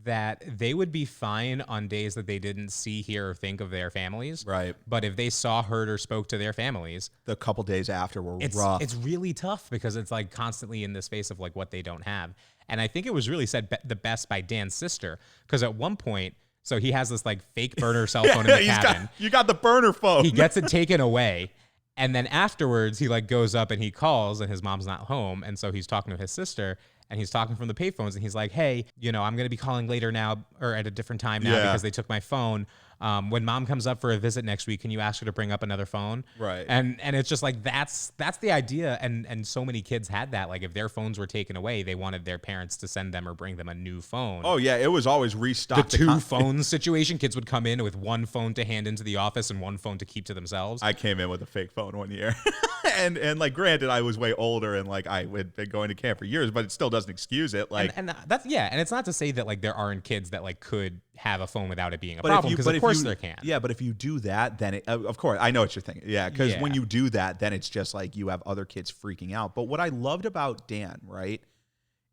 that they would be fine on days that they didn't see, hear, or think of their families. Right. But if they saw, heard, or spoke to their families, the couple days after were rough. It's really tough because it's like constantly in this face of like what they don't have. And I think it was really said the best by Dan's sister, because at one point, so he has this like fake burner cell phone in the cabin. You got the burner phone. He gets it taken away. And then afterwards, he like goes up and he calls and his mom's not home. And so he's talking to his sister and he's talking from the payphones and he's like, hey, you know, I'm going to be calling later now or at a different time now because they took my phone. When mom comes up for a visit next week, can you ask her to bring up another phone? Right. And it's just like, that's the idea. And so many kids had that. Like if their phones were taken away, they wanted their parents to send them or bring them a new phone. Oh yeah. It was always restocked. The two phones situation. Kids would come in with one phone to hand into the office and one phone to keep to themselves. I came in with a fake phone one year. and like, granted, I was way older and like I had been going to camp for years, but it still doesn't excuse it. Like, and that's, yeah. And it's not to say that like there aren't kids that like could have a phone without it being a problem, because of course there can. Yeah, but if you do that, then of course, I know what you're thinking. Yeah, because when you do that, then it's just like you have other kids freaking out. But what I loved about Dan, right,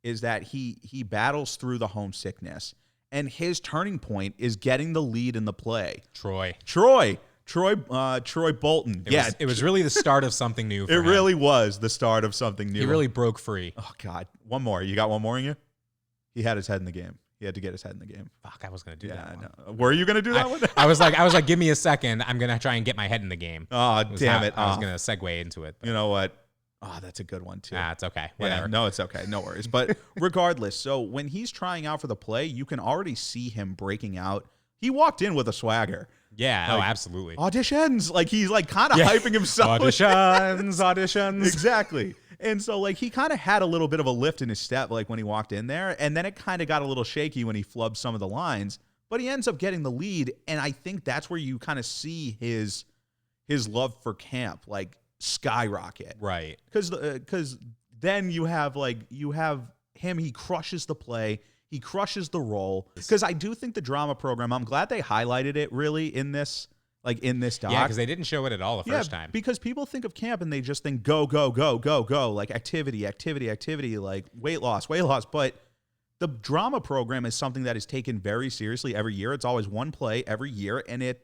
is that he battles through the homesickness, and his turning point is getting the lead in the play. Troy Bolton. It was really the start of something new for him. It really was the start of something new. He really broke free. Oh, God. One more. You got one more in you? He had his head in the game. He had to get his head in the game. Fuck, I was going to do that one. No. Were you going to do that one? I was like, give me a second. I'm going to try and get my head in the game. Oh, damn it. I was going to segue into it. But. You know what? Oh, that's a good one, too. It's okay. Whatever. Yeah, no, it's okay. No worries. But regardless, so when he's trying out for the play, you can already see him breaking out. He walked in with a swagger. Yeah, like, absolutely. Auditions. Like, he's like kind of hyping himself. Auditions. Exactly. And so, like, he kind of had a little bit of a lift in his step, like, when he walked in there. And then it kind of got a little shaky when he flubbed some of the lines. But he ends up getting the lead. And I think that's where you kind of see his love for camp, like, skyrocket. Right. Because then you have him, he crushes the play. He crushes the role. Because I do think the drama program, I'm glad they highlighted it really in this doc. Yeah, because they didn't show it at all the first time. Because people think of camp and they just think go, go, go, go, go, like activity, like weight loss. But the drama program is something that is taken very seriously every year. It's always one play every year, and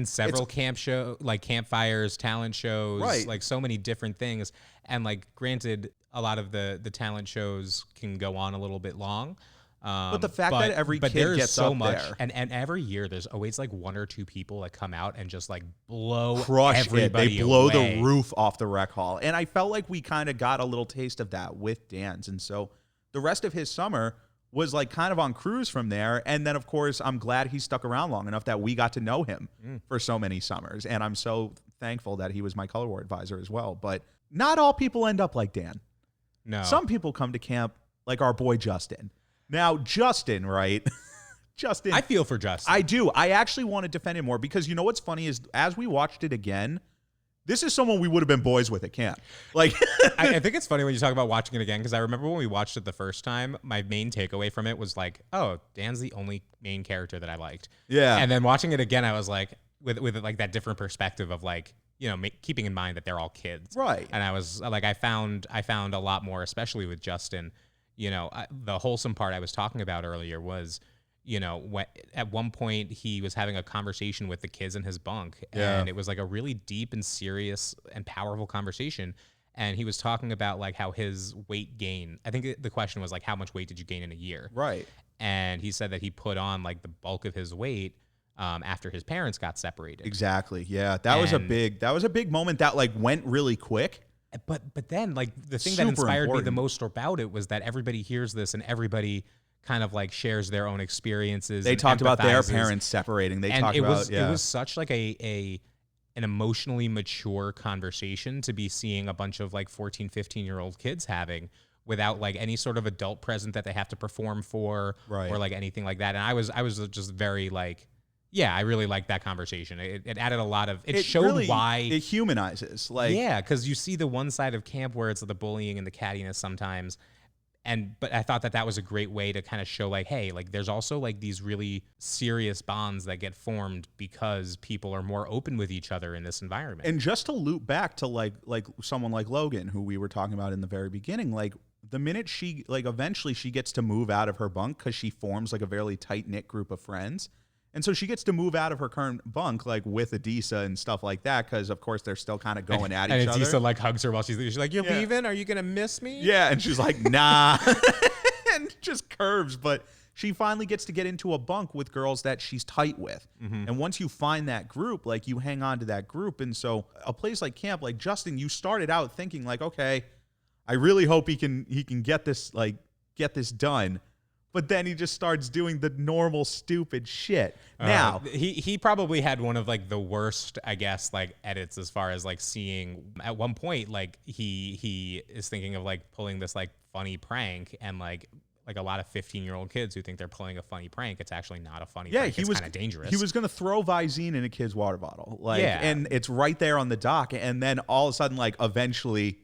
several campfires, talent shows, right. Like so many different things. And like, granted, a lot of the talent shows can go on a little bit long. But the fact that every kid there's gets so up much, there. and every year there's always like one or two people that come out and just like blow Crush everybody it. They blow away. the roof off the rec hall. And I felt like we kind of got a little taste of that with Dan's. And so the rest of his summer was like kind of on cruise from there. And then, of course, I'm glad he stuck around long enough that we got to know him for so many summers. And I'm so thankful that he was my color war advisor as well. But not all people end up like Dan. No. Some people come to camp like our boy Justin. Now, Justin, right? Justin. I feel for Justin. I do. I actually want to defend him more because you know what's funny is as we watched it again, this is someone we would have been boys with at camp. Like, I think it's funny when you talk about watching it again because I remember when we watched it the first time, my main takeaway from it was like, oh, Dan's the only main character that I liked. Yeah. And then watching it again, I was like, with like that different perspective of like, you know, keeping in mind that they're all kids. Right. And I was like, I found a lot more, especially with Justin. You know, the wholesome part I was talking about earlier was, you know, at one point he was having a conversation with the kids in his bunk, and it was like a really deep and serious and powerful conversation. And he was talking about like how his weight gain. I think the question was like, how much weight did you gain in a year? right. And he said that he put on like the bulk of his weight after his parents got separated. Exactly. Yeah. That was a big moment that like went really quick. But then like the thing that Super inspired me the important. most about it was that everybody hears this and everybody kind of like shares their own experiences. They and talked about their empathizes. parents separating. They And talked it about was it was such like an emotionally mature conversation to be seeing a bunch of like 14, 15-year-old kids having without like any sort of adult present that they have to perform for Right. or like anything like that. And I was just very like, yeah, I really liked that conversation. It added a lot of, it showed really, why. it humanizes. Like, Yeah, because you see the one side of camp where it's the bullying and the cattiness sometimes. But I thought that was a great way to kind of show like, hey, like there's also like these really serious bonds that get formed because people are more open with each other in this environment. and just to loop back to like someone like Logan, who we were talking about in the very beginning, like the minute she like eventually she gets to move out of her bunk because she forms like a very tight knit group of friends. And so she gets to move out of her current bunk, like with Adisa and stuff like that, because of course they're still kind of going at each and other. Adisa like hugs her while she's leaving. She's like, "You're Yeah. leaving? Are you gonna miss me?" Yeah, and she's like, nah, and just curves. But she finally gets to get into a bunk with girls that she's tight with. And once you find that group, like you hang on to that group. And so a place like camp, like Justin, you started out thinking like, okay, I really hope he can get this done. But then he just starts doing the normal stupid shit. Now he probably had one of like the worst, I guess, like edits as far as like seeing at one point like he is thinking of like pulling this like funny prank and like a lot of 15-year-old kids who think they're pulling a funny prank. It's actually not a funny prank. It's kind of dangerous. He was going to throw Visine in a kid's water bottle. Like, Yeah. and it's right there on the dock. And then all of a sudden, like eventually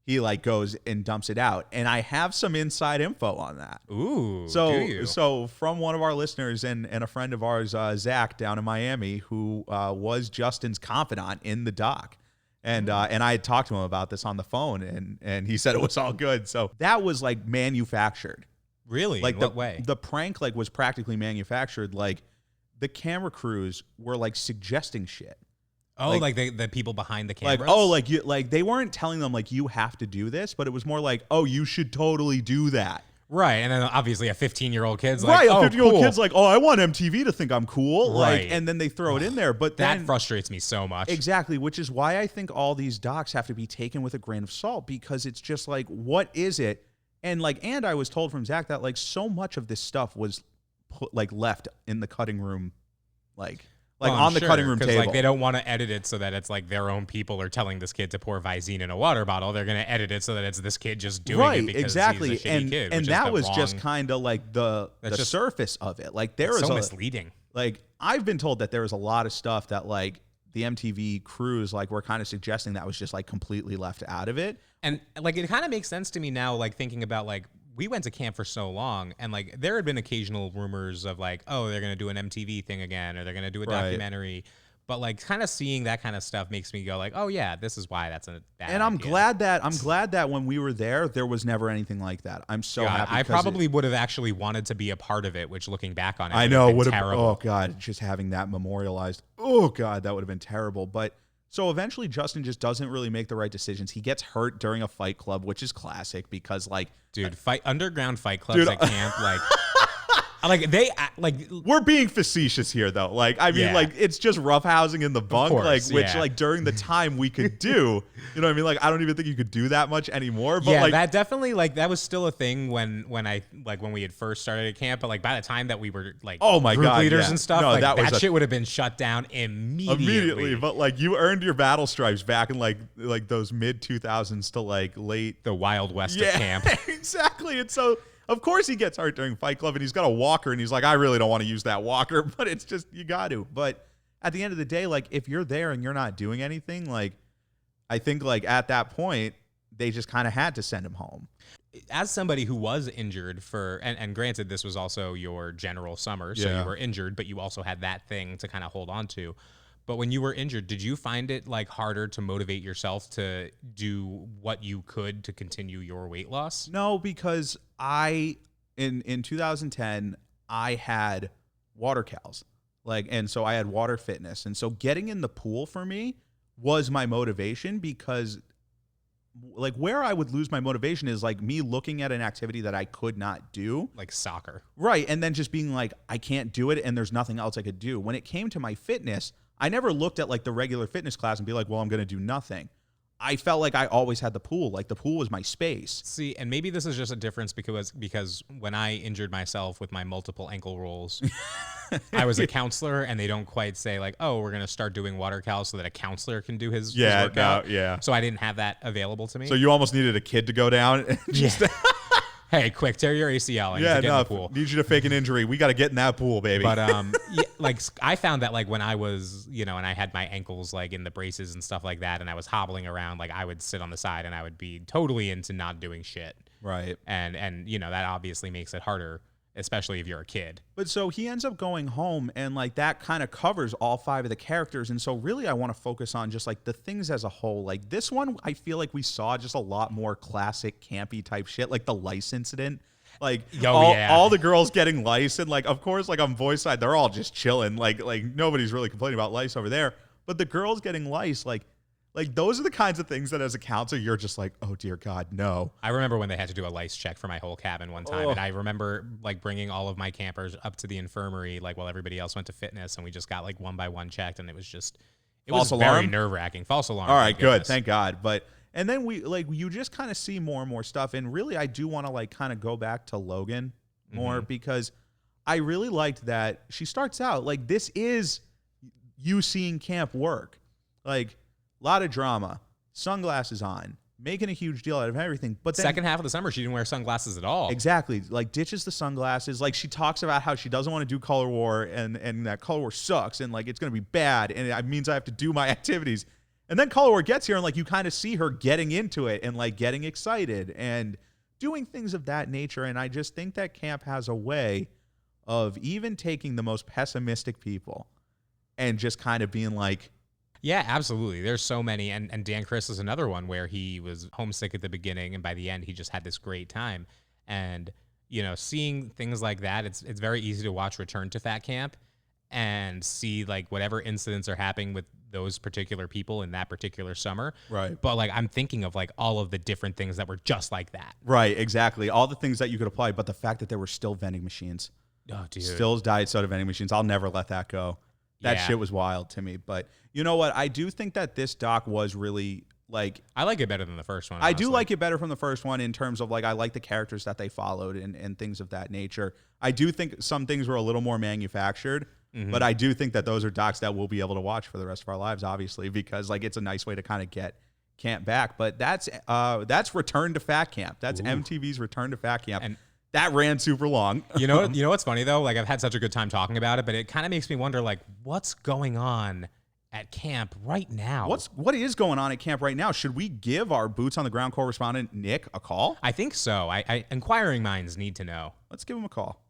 he like goes and dumps it out. And I have some inside info on that. Ooh, So, do you? so from one of our listeners and a friend of ours, Zach down in Miami, who was Justin's confidant in the dock. And I had talked to him about this on the phone and he said it was all good. So that was like manufactured. Really? Like In what way? The prank like was practically manufactured. Like the camera crews were like suggesting shit. Oh, like the people behind the cameras? Like they weren't telling them like you have to do this, but it was more like, oh, you should totally do that. Right, and then obviously a 15-year-old kid's like, Right, oh, a 15-year-old cool. kid's like, oh, I want MTV to think I'm cool. Right. Like, and then they throw it in there. But that then frustrates me so much. exactly, which is why I think all these docs have to be taken with a grain of salt, because it's just like, what is it? And I was told from Zach that like so much of this stuff was put like left in the cutting room, like Well, I'm on the sure, cutting room 'cause, table. Like they don't want to edit it so that it's like their own people are telling this kid to pour Visine in a water bottle. They're going to edit it so that it's this kid just doing it because exactly. he's a shitty kid. And which that is was the just wrong- kind of like the just- surface of it. Like there it's is so a misleading. like I've been told that there was a lot of stuff that like the MTV crews like were kind of suggesting that was just like completely left out of it. And like it kind of makes sense to me now, like thinking about like we went to camp for so long, and like there had been occasional rumors of like, oh, they're going to do an MTV thing again, or they're going to do a Right. documentary. But like kind of seeing that kind of stuff makes me go like, oh yeah, this is why that's a bad And I'm idea. glad that when we were there was never anything like that. I'm so God, happy. I 'cause probably would have actually wanted to be a part of it, which looking back on it, I know would would have have. been terrible. Oh God, just having that memorialized. Oh God, that would have been terrible. But so eventually, Justin just doesn't really make the right decisions. He gets hurt during a fight club, which is classic because like, Dude, underground fight clubs Dude, at camp, like Like We're being facetious here, though. Like, I mean, Yeah. like, it's just roughhousing in the bunk, course, like, which, yeah. like, during the time we could do. You know what I mean? Like, I don't even think you could do that much anymore. But yeah, like, that definitely that was still a thing when we had first started at camp. But like by the time that we were like Oh my group God, leaders yeah. and stuff, No, like that was that shit would have been shut down immediately. But like, you earned your battle stripes back in like those mid 2000s to like late. The Wild West of camp. Exactly. And so, of course, he gets hurt during Fight Club, and he's got a walker, and he's like, I really don't want to use that walker, but it's just, you got to. But at the end of the day, like, if you're there and you're not doing anything, like, I think, like, at that point, they just kind of had to send him home. As somebody who was injured and granted, this was also your general summer, so Yeah. you were injured, but you also had that thing to kind of hold on to. But when you were injured, did you find it like harder to motivate yourself to do what you could to continue your weight loss? No, because in 2010, I had water cows, like, and so I had water fitness. And so getting in the pool for me was my motivation, because like where I would lose my motivation is like me looking at an activity that I could not do. Like soccer. Right. And then just being like, I can't do it, and there's nothing else I could do. When it came to my fitness, I never looked at like the regular fitness class and be like, well, I'm going to do nothing. I felt like I always had the pool. Like the pool was my space. See, and maybe this is just a difference because when I injured myself with my multiple ankle rolls, I was a counselor, and they don't quite say like, oh, we're going to start doing water cows so that a counselor can do his workout. No, yeah. So I didn't have that available to me. So you almost needed a kid to go down and just Hey, quick, tear your ACL and get in the pool. need you to fake an injury. We got to get in that pool, baby. But yeah, like I found that like when I was, and I had my ankles like in the braces and stuff like that, and I was hobbling around, like I would sit on the side and I would be totally into not doing shit. Right. And that obviously makes it harder, especially if you're a kid. But so he ends up going home, and like that kind of covers all 5 of the characters. And so really I want to focus on just like the things as a whole. Like this one, I feel like we saw just a lot more classic campy type shit, like the lice incident. Like all the girls getting lice, and like of course like on boys' side they're all just chilling. Like nobody's really complaining about lice over there. But the girls getting lice, like those are the kinds of things that as a counselor you're just like, oh dear God, no. I remember when they had to do a lice check for my whole cabin one time, and I remember like bringing all of my campers up to the infirmary like while everybody else went to fitness, and we just got like one by one checked, and it was very nerve-wracking. False alarm. All right, good, thank God. But and then we like you just kind of see more and more stuff, and really I do want to like kind of go back to Logan more because I really liked that she starts out like this is you seeing camp work, like. A lot of drama, sunglasses on, making a huge deal out of everything. But then, second half of the summer, she didn't wear sunglasses at all. Exactly. Like, ditches the sunglasses. Like, she talks about how she doesn't want to do color war and that color war sucks and, like, it's going to be bad and it means I have to do my activities. And then color war gets here and, like, you kind of see her getting into it and, like, getting excited and doing things of that nature. And I just think that camp has a way of even taking the most pessimistic people and just kind of being like, yeah, absolutely. There's so many. And Dan Chris is another one where he was homesick at the beginning, and by the end, he just had this great time. And, seeing things like that, it's very easy to watch Return to Fat Camp and see, like, whatever incidents are happening with those particular people in that particular summer. Right. But, like, I'm thinking of, like, all of the different things that were just like that. Right, exactly. All the things that you could apply, but the fact that there were still vending machines. Oh, dude. Still diet soda vending machines. I'll never let that go. That shit was wild to me. But you know what? I do think that this doc was really like. I like it better than the first one. I do like it better from the first one in terms of like I like the characters that they followed and things of that nature. I do think some things were a little more manufactured, but I do think that those are docs that we'll be able to watch for the rest of our lives, obviously, because like it's a nice way to kind of get camp back. But that's Return to Fat Camp. That's MTV's Return to Fat Camp. And that ran super long. You know what's funny though? Like I've had such a good time talking about it, but it kind of makes me wonder like what's going on at camp right now? What is going on at camp right now? Should we give our boots on the ground correspondent Nick a call? I think so. I inquiring minds need to know. Let's give him a call.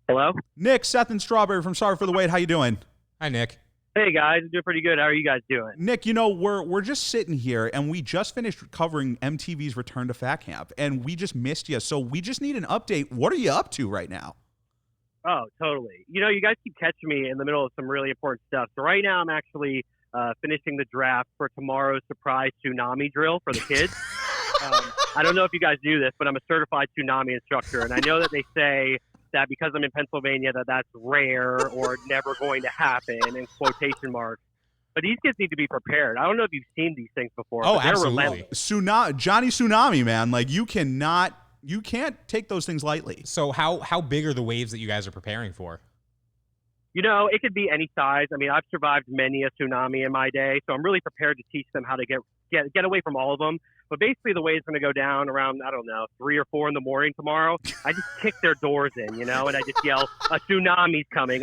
Hello? Nick, Seth and Strawberry from Sorry for the Wait. How you doing? Hi, Nick. Hey guys, I'm doing pretty good. How are you guys doing? Nick, we're just sitting here and we just finished covering MTV's Return to Fat Camp and we just missed you. So we just need an update. What are you up to right now? Oh, totally. You guys keep catching me in the middle of some really important stuff. So right now I'm actually finishing the draft for tomorrow's surprise tsunami drill for the kids. I don't know if you guys do this, but I'm a certified tsunami instructor, and I know that they say that because I'm in Pennsylvania that's rare or never going to happen in quotation marks. But these kids need to be prepared. I don't know if you've seen these things before. Oh, but they're absolutely. relentless. Johnny Tsunami, man. Like you can't take those things lightly. So how big are the waves that you guys are preparing for? You know, it could be any size. I mean, I've survived many a tsunami in my day, so I'm really prepared to teach them how to get away from all of them. But basically, the way it's going to go down around, I don't know, 3 or 4 in the morning tomorrow, I just kick their doors in, you know, and I just yell, a tsunami's coming,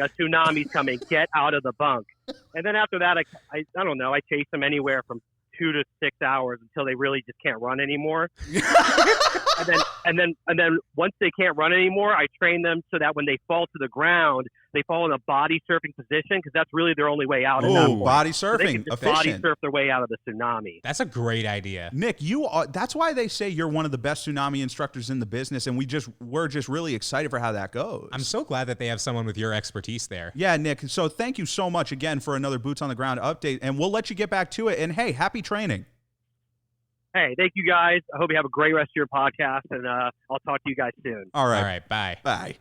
get out of the bunk. And then after that, I don't know, I chase them anywhere from 2 to 6 hours until they really just can't run anymore. and then once they can't run anymore, I train them so that when they fall to the ground, they fall in a body surfing position because that's really their only way out. Oh, body so they surfing, can just efficient. body surf their way out of the tsunami. That's a great idea. Nick, that's why they say you're one of the best tsunami instructors in the business, and we're just really excited for how that goes. I'm so glad that they have someone with your expertise there. Yeah, Nick. So thank you so much again for another Boots on the Ground update, and we'll let you get back to it. And hey, happy training. Hey, thank you guys. I hope you have a great rest of your podcast, and I'll talk to you guys soon. All right. All right, bye. Bye.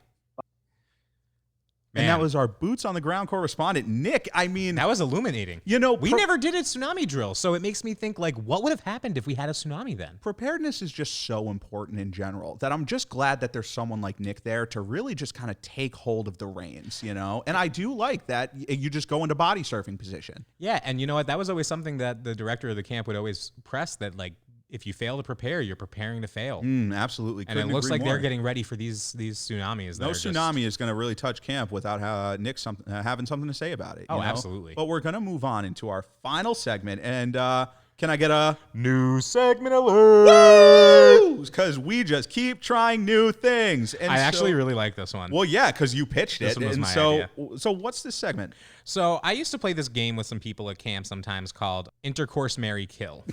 Man, and that was our Boots on the Ground correspondent, Nick. I mean, that was illuminating. You know, we never did a tsunami drill, so it makes me think, like, what would have happened if we had a tsunami then? Preparedness is just so important in general that I'm just glad that there's someone like Nick there to really just kind of take hold of the reins, you know? And I do like that you just go into body surfing position. Yeah, and you know what? That was always something that the director of the camp would always press, that, like, if you fail to prepare, you're preparing to fail. Absolutely. And it looks like they're getting ready for these tsunamis. No tsunami is going to really touch camp without Nick having something to say about it. Oh, you know? Absolutely. But we're going to move on into our final segment. And can I get a new segment alert? Because we just keep trying new things. And I actually really like this one. Well, yeah, because you pitched it. This one was and my so, idea. So what's this segment? So I used to play this game with some people at camp sometimes called Intercourse, Marry, Kill.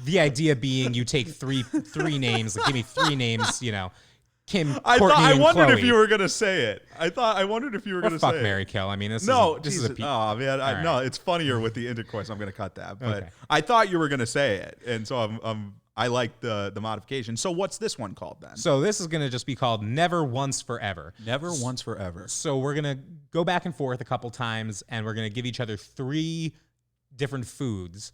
The idea being you take three names, like give me 3 names, you know, Kim, Courtney, I and wondered Chloe. if you were going to say it. I wondered if you were going to say it. Fuck, marry, kill. I mean, this this is a oh, man. All No, right. it's funnier with the intercourse. I'm going to cut that. But Okay. I thought you were going to say it. And so I like the modification. So what's this one called then? So this is going to just be called Never Once Forever. Never Once Forever. So we're going to go back and forth a couple times, and we're going to give each other 3 different foods,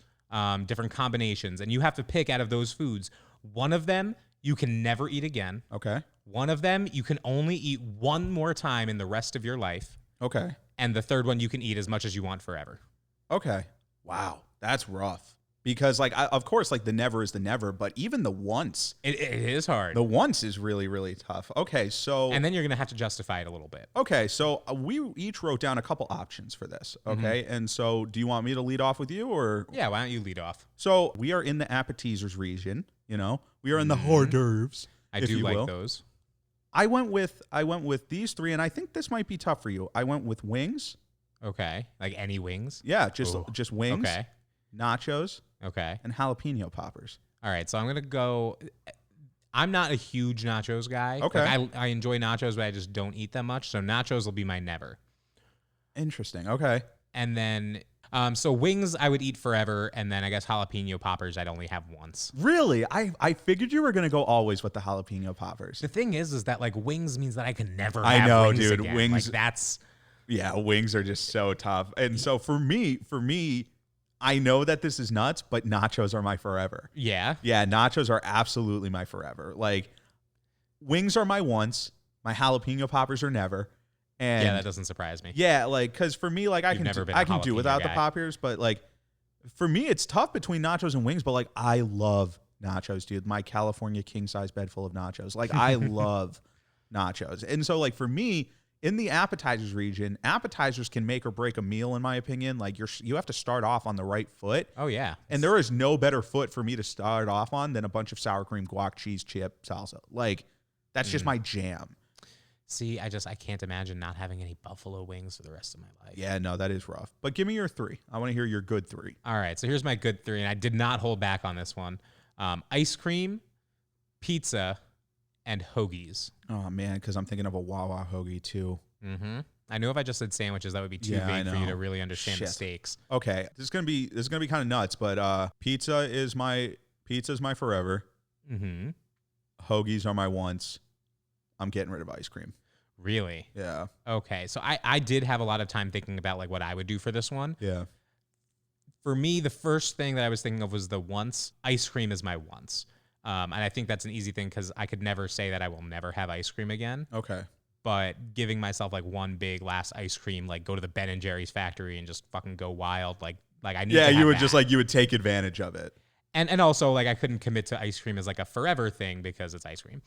different combinations, and you have to pick out of those foods. One of them you can never eat again. Okay. One of them you can only eat one more time in the rest of your life. Okay. And the third one you can eat as much as you want forever. Okay. Wow. That's rough. Because, like, of course, like, the never is the never, but even the once. It is hard. The once is really, really tough. Okay, so... And then you're going to have to justify it a little bit. Okay, so we each wrote down a couple options for this, okay? And so do you want me to lead off with you, or... Yeah, why don't you lead off? So we are in the appetizers region, you know? We are in the hors d'oeuvres, I if do you like will. those. I went with these 3, and I think this might be tough for you. I went with wings. Okay. Like any wings? Yeah, just Ooh. wings. Okay. Nachos. Okay. And jalapeno poppers. All right. So I'm going to go. I'm not a huge nachos guy. Okay. Like, I enjoy nachos, but I just don't eat them much. So nachos will be my never. Interesting. Okay. And then, so wings I would eat forever. And then I guess jalapeno poppers I'd only have once. Really? I figured you were going to go always with the jalapeno poppers. The thing is that like wings means that I can never I have know, wings dude. again. Wings- Like that's. Yeah, wings are just so tough. And so for me, I know that this is nuts, but nachos are my forever. Yeah. Yeah, nachos are absolutely my forever. Like, wings are my once. My jalapeno poppers are never. And Yeah, that doesn't surprise me. yeah, like, because for me, like, I You've never been I a can do jalapeno without the guy. poppers, but like, for me, it's tough between nachos and wings. But like, I love nachos, dude. My California king size bed full of nachos. Like, I love nachos, and so like for me. In the appetizers region, appetizers can make or break a meal, in my opinion. Like you have to start off on the right foot. Oh, yeah. And there is no better foot for me to start off on than a bunch of sour cream, guac, cheese, chip, salsa. Like, that's just my jam. See, I can't imagine not having any buffalo wings for the rest of my life. Yeah, no, that is rough. But give me your 3. I want to hear your good 3. All right, so here's my good 3, and I did not hold back on this one. Ice cream, pizza, and hoagies. Oh, man, because I'm thinking of a Wawa hoagie, too. Mm-hmm. I knew if I just said sandwiches, that would be too Yeah, I vague for you know. to really understand the Shit. stakes. Okay, this is gonna be kind of nuts, but pizza is my forever. Mm-hmm. Hoagies are my once. I'm getting rid of ice cream. Really? Yeah. Okay. So I did have a lot of time thinking about like what I would do for this one. Yeah. For me, the first thing that I was thinking of was the once. Ice cream is my once. And I think that's an easy thing because I could never say that I will never have ice cream again. Okay. But giving myself like one big last ice cream, like go to the Ben and Jerry's factory and just fucking go wild. Like I need. Yeah, to have you would that. just like you would take advantage of it. And also like I couldn't commit to ice cream as like a forever thing because it's ice cream.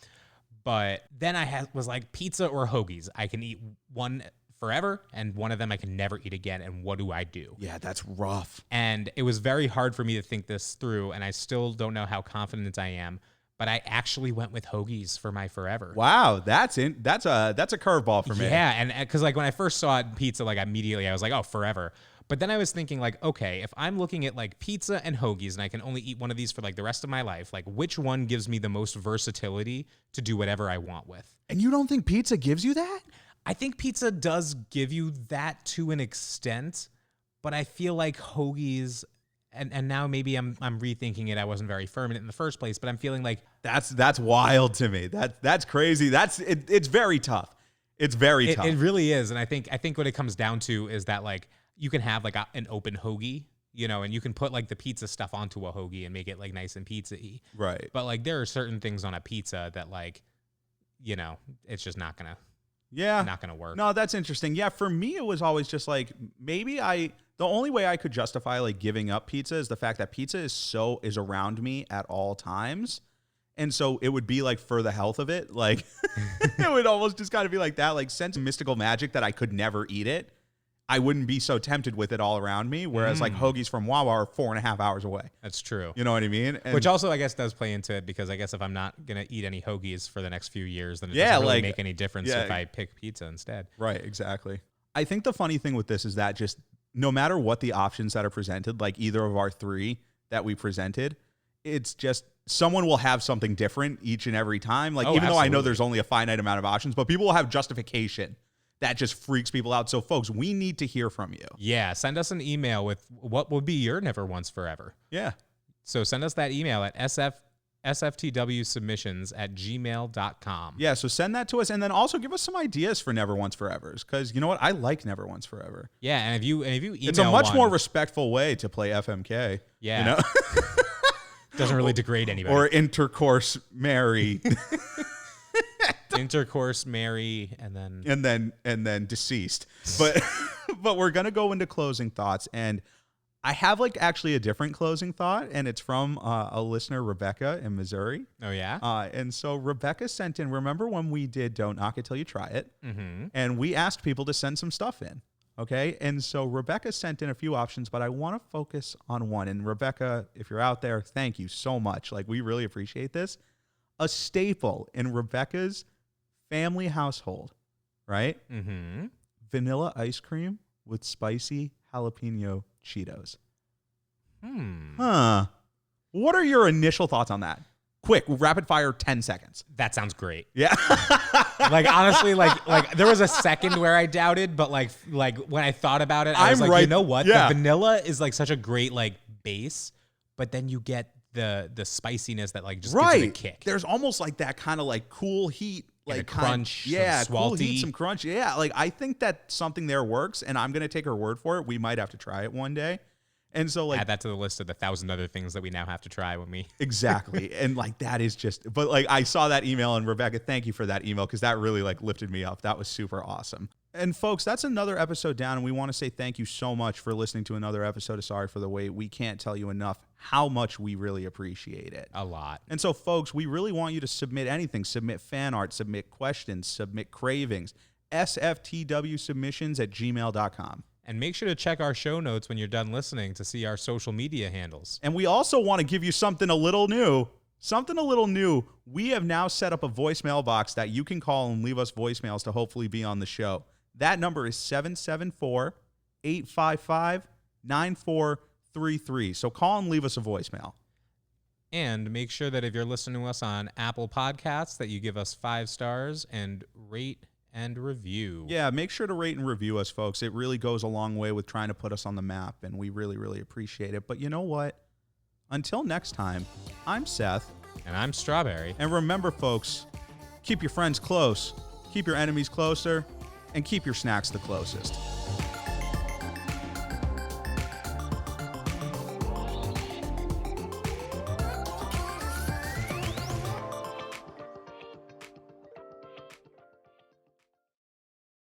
But then I was like pizza or hoagies. I can eat one forever and one of them I can never eat again. And what do I do? Yeah, that's rough. And it was very hard for me to think this through. And I still don't know how confident I am. But I actually went with hoagies for my forever. Wow, that's a curveball for me. Yeah, and because like when I first saw it, pizza, like immediately I was like, oh, forever. But then I was thinking like, okay, if I'm looking at like pizza and hoagies and I can only eat one of these for like the rest of my life, like which one gives me the most versatility to do whatever I want with? And you don't think pizza gives you that? I think pizza does give you that to an extent, but I feel like hoagies. And now maybe I'm rethinking it. I wasn't very firm in it in the first place, but I'm feeling like That's wild to me. That's crazy. It's very tough. It's very tough. It really is. And I think what it comes down to is that like you can have like an open hoagie, you know, and you can put like the pizza stuff onto a hoagie and make it like nice and pizza-y. Right. But like there are certain things on a pizza that like, you know, it's just not gonna work. No, that's interesting. Yeah, for me, it was always just like the only way I could justify like giving up pizza is the fact that pizza is around me at all times. And so it would be like for the health of it, like it would almost just kind of be like that, like sense of mystical magic that I could never eat it. I wouldn't be so tempted with it all around me. Whereas like hoagies from Wawa are 4.5 hours away. That's true. You know what I mean? And which also I guess does play into it because I guess if I'm not gonna eat any hoagies for the next few years, then it doesn't really make any difference if I pick pizza instead. Right, exactly. I think the funny thing with this is that just no matter what the options that are presented, like either of our three that we presented, it's just someone will have something different each and every time. Like even though I know there's only a finite amount of options, but people will have justification that just freaks people out. So folks, we need to hear from you. Yeah, send us an email with what would be your never once forever. Yeah. So send us that email at SFTWSubmissions@gmail.com. Yeah, so send that to us and then also give us some ideas for Never Once Forevers because you know what? I like Never Once Forever. Yeah, and if you email it's a much more respectful way to play FMK. Yeah. You know? Doesn't really degrade anybody. Or intercourse Mary. Intercourse Mary and then deceased. But but we're gonna go into closing thoughts and I have like actually a different closing thought, and it's from a listener, Rebecca in Missouri. Oh, yeah? And so Rebecca sent in, remember when we did Don't Knock It Till You Try It? Mm-hmm. And we asked people to send some stuff in, okay? And so Rebecca sent in a few options, but I want to focus on one. And Rebecca, if you're out there, thank you so much. Like, we really appreciate this. A staple in Rebecca's family household, right? Mm-hmm. Vanilla ice cream with spicy jalapeno Cheetos. Huh. What are your initial thoughts on that? Quick, rapid fire, 10 seconds. That sounds great. Yeah. Like honestly, like there was a second where I doubted, but like when I thought about it, I was I'm like, right. you know what? Yeah. The vanilla is like such a great like base, but then you get the spiciness that like just gives it a kick. There's almost like that kind of like cool heat. Like a crunch, yeah, some cool swalty. heat, some crunch. Yeah, like I think that something there works, and I'm gonna take her word for it. We might have to try it one day. And so like add that to the list of the 1,000 other things that we now have to try when we exactly. And like that is just but like I saw that email and Rebecca, thank you for that email because that really like lifted me up. That was super awesome. And folks, that's another episode down, and we want to say thank you so much for listening to another episode of Sorry for the Wait. We can't tell you enough how much we really appreciate it. a lot. And so, folks, we really want you to submit anything. Submit fan art, submit questions, submit cravings. SFTWSubmissions@gmail.com. And make sure to check our show notes when you're done listening to see our social media handles. And we also want to give you something a little new. Something a little new. We have now set up a voicemail box that you can call and leave us voicemails to hopefully be on the show. That number is 774-855-9433. So call and leave us a voicemail. And make sure that if you're listening to us on Apple Podcasts, that you give us 5 stars and rate and review. Yeah, make sure to rate and review us, folks. It really goes a long way with trying to put us on the map, and we really, really appreciate it. But you know what? Until next time, I'm Seth. And I'm Strawberry. And remember, folks, keep your friends close, keep your enemies closer, and keep your snacks the closest.